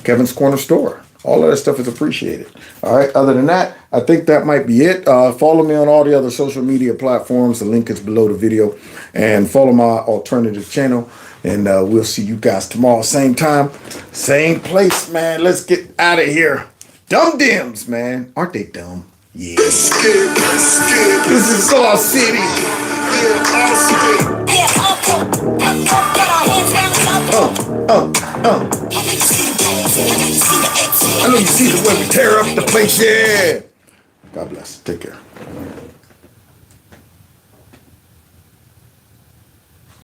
Kevin's Corner Store. All of that stuff is appreciated. All right. Other than that, I think that might be it. Follow me on all the other social media platforms. The link is below the video. And follow my alternative channel. And we'll see you guys tomorrow. Same time, same place, man. Let's get out of here. Dumb Dems, man. Aren't they dumb? Yeah. This is Star City. I know you see the way we tear up the place, yeah. God bless. Take care.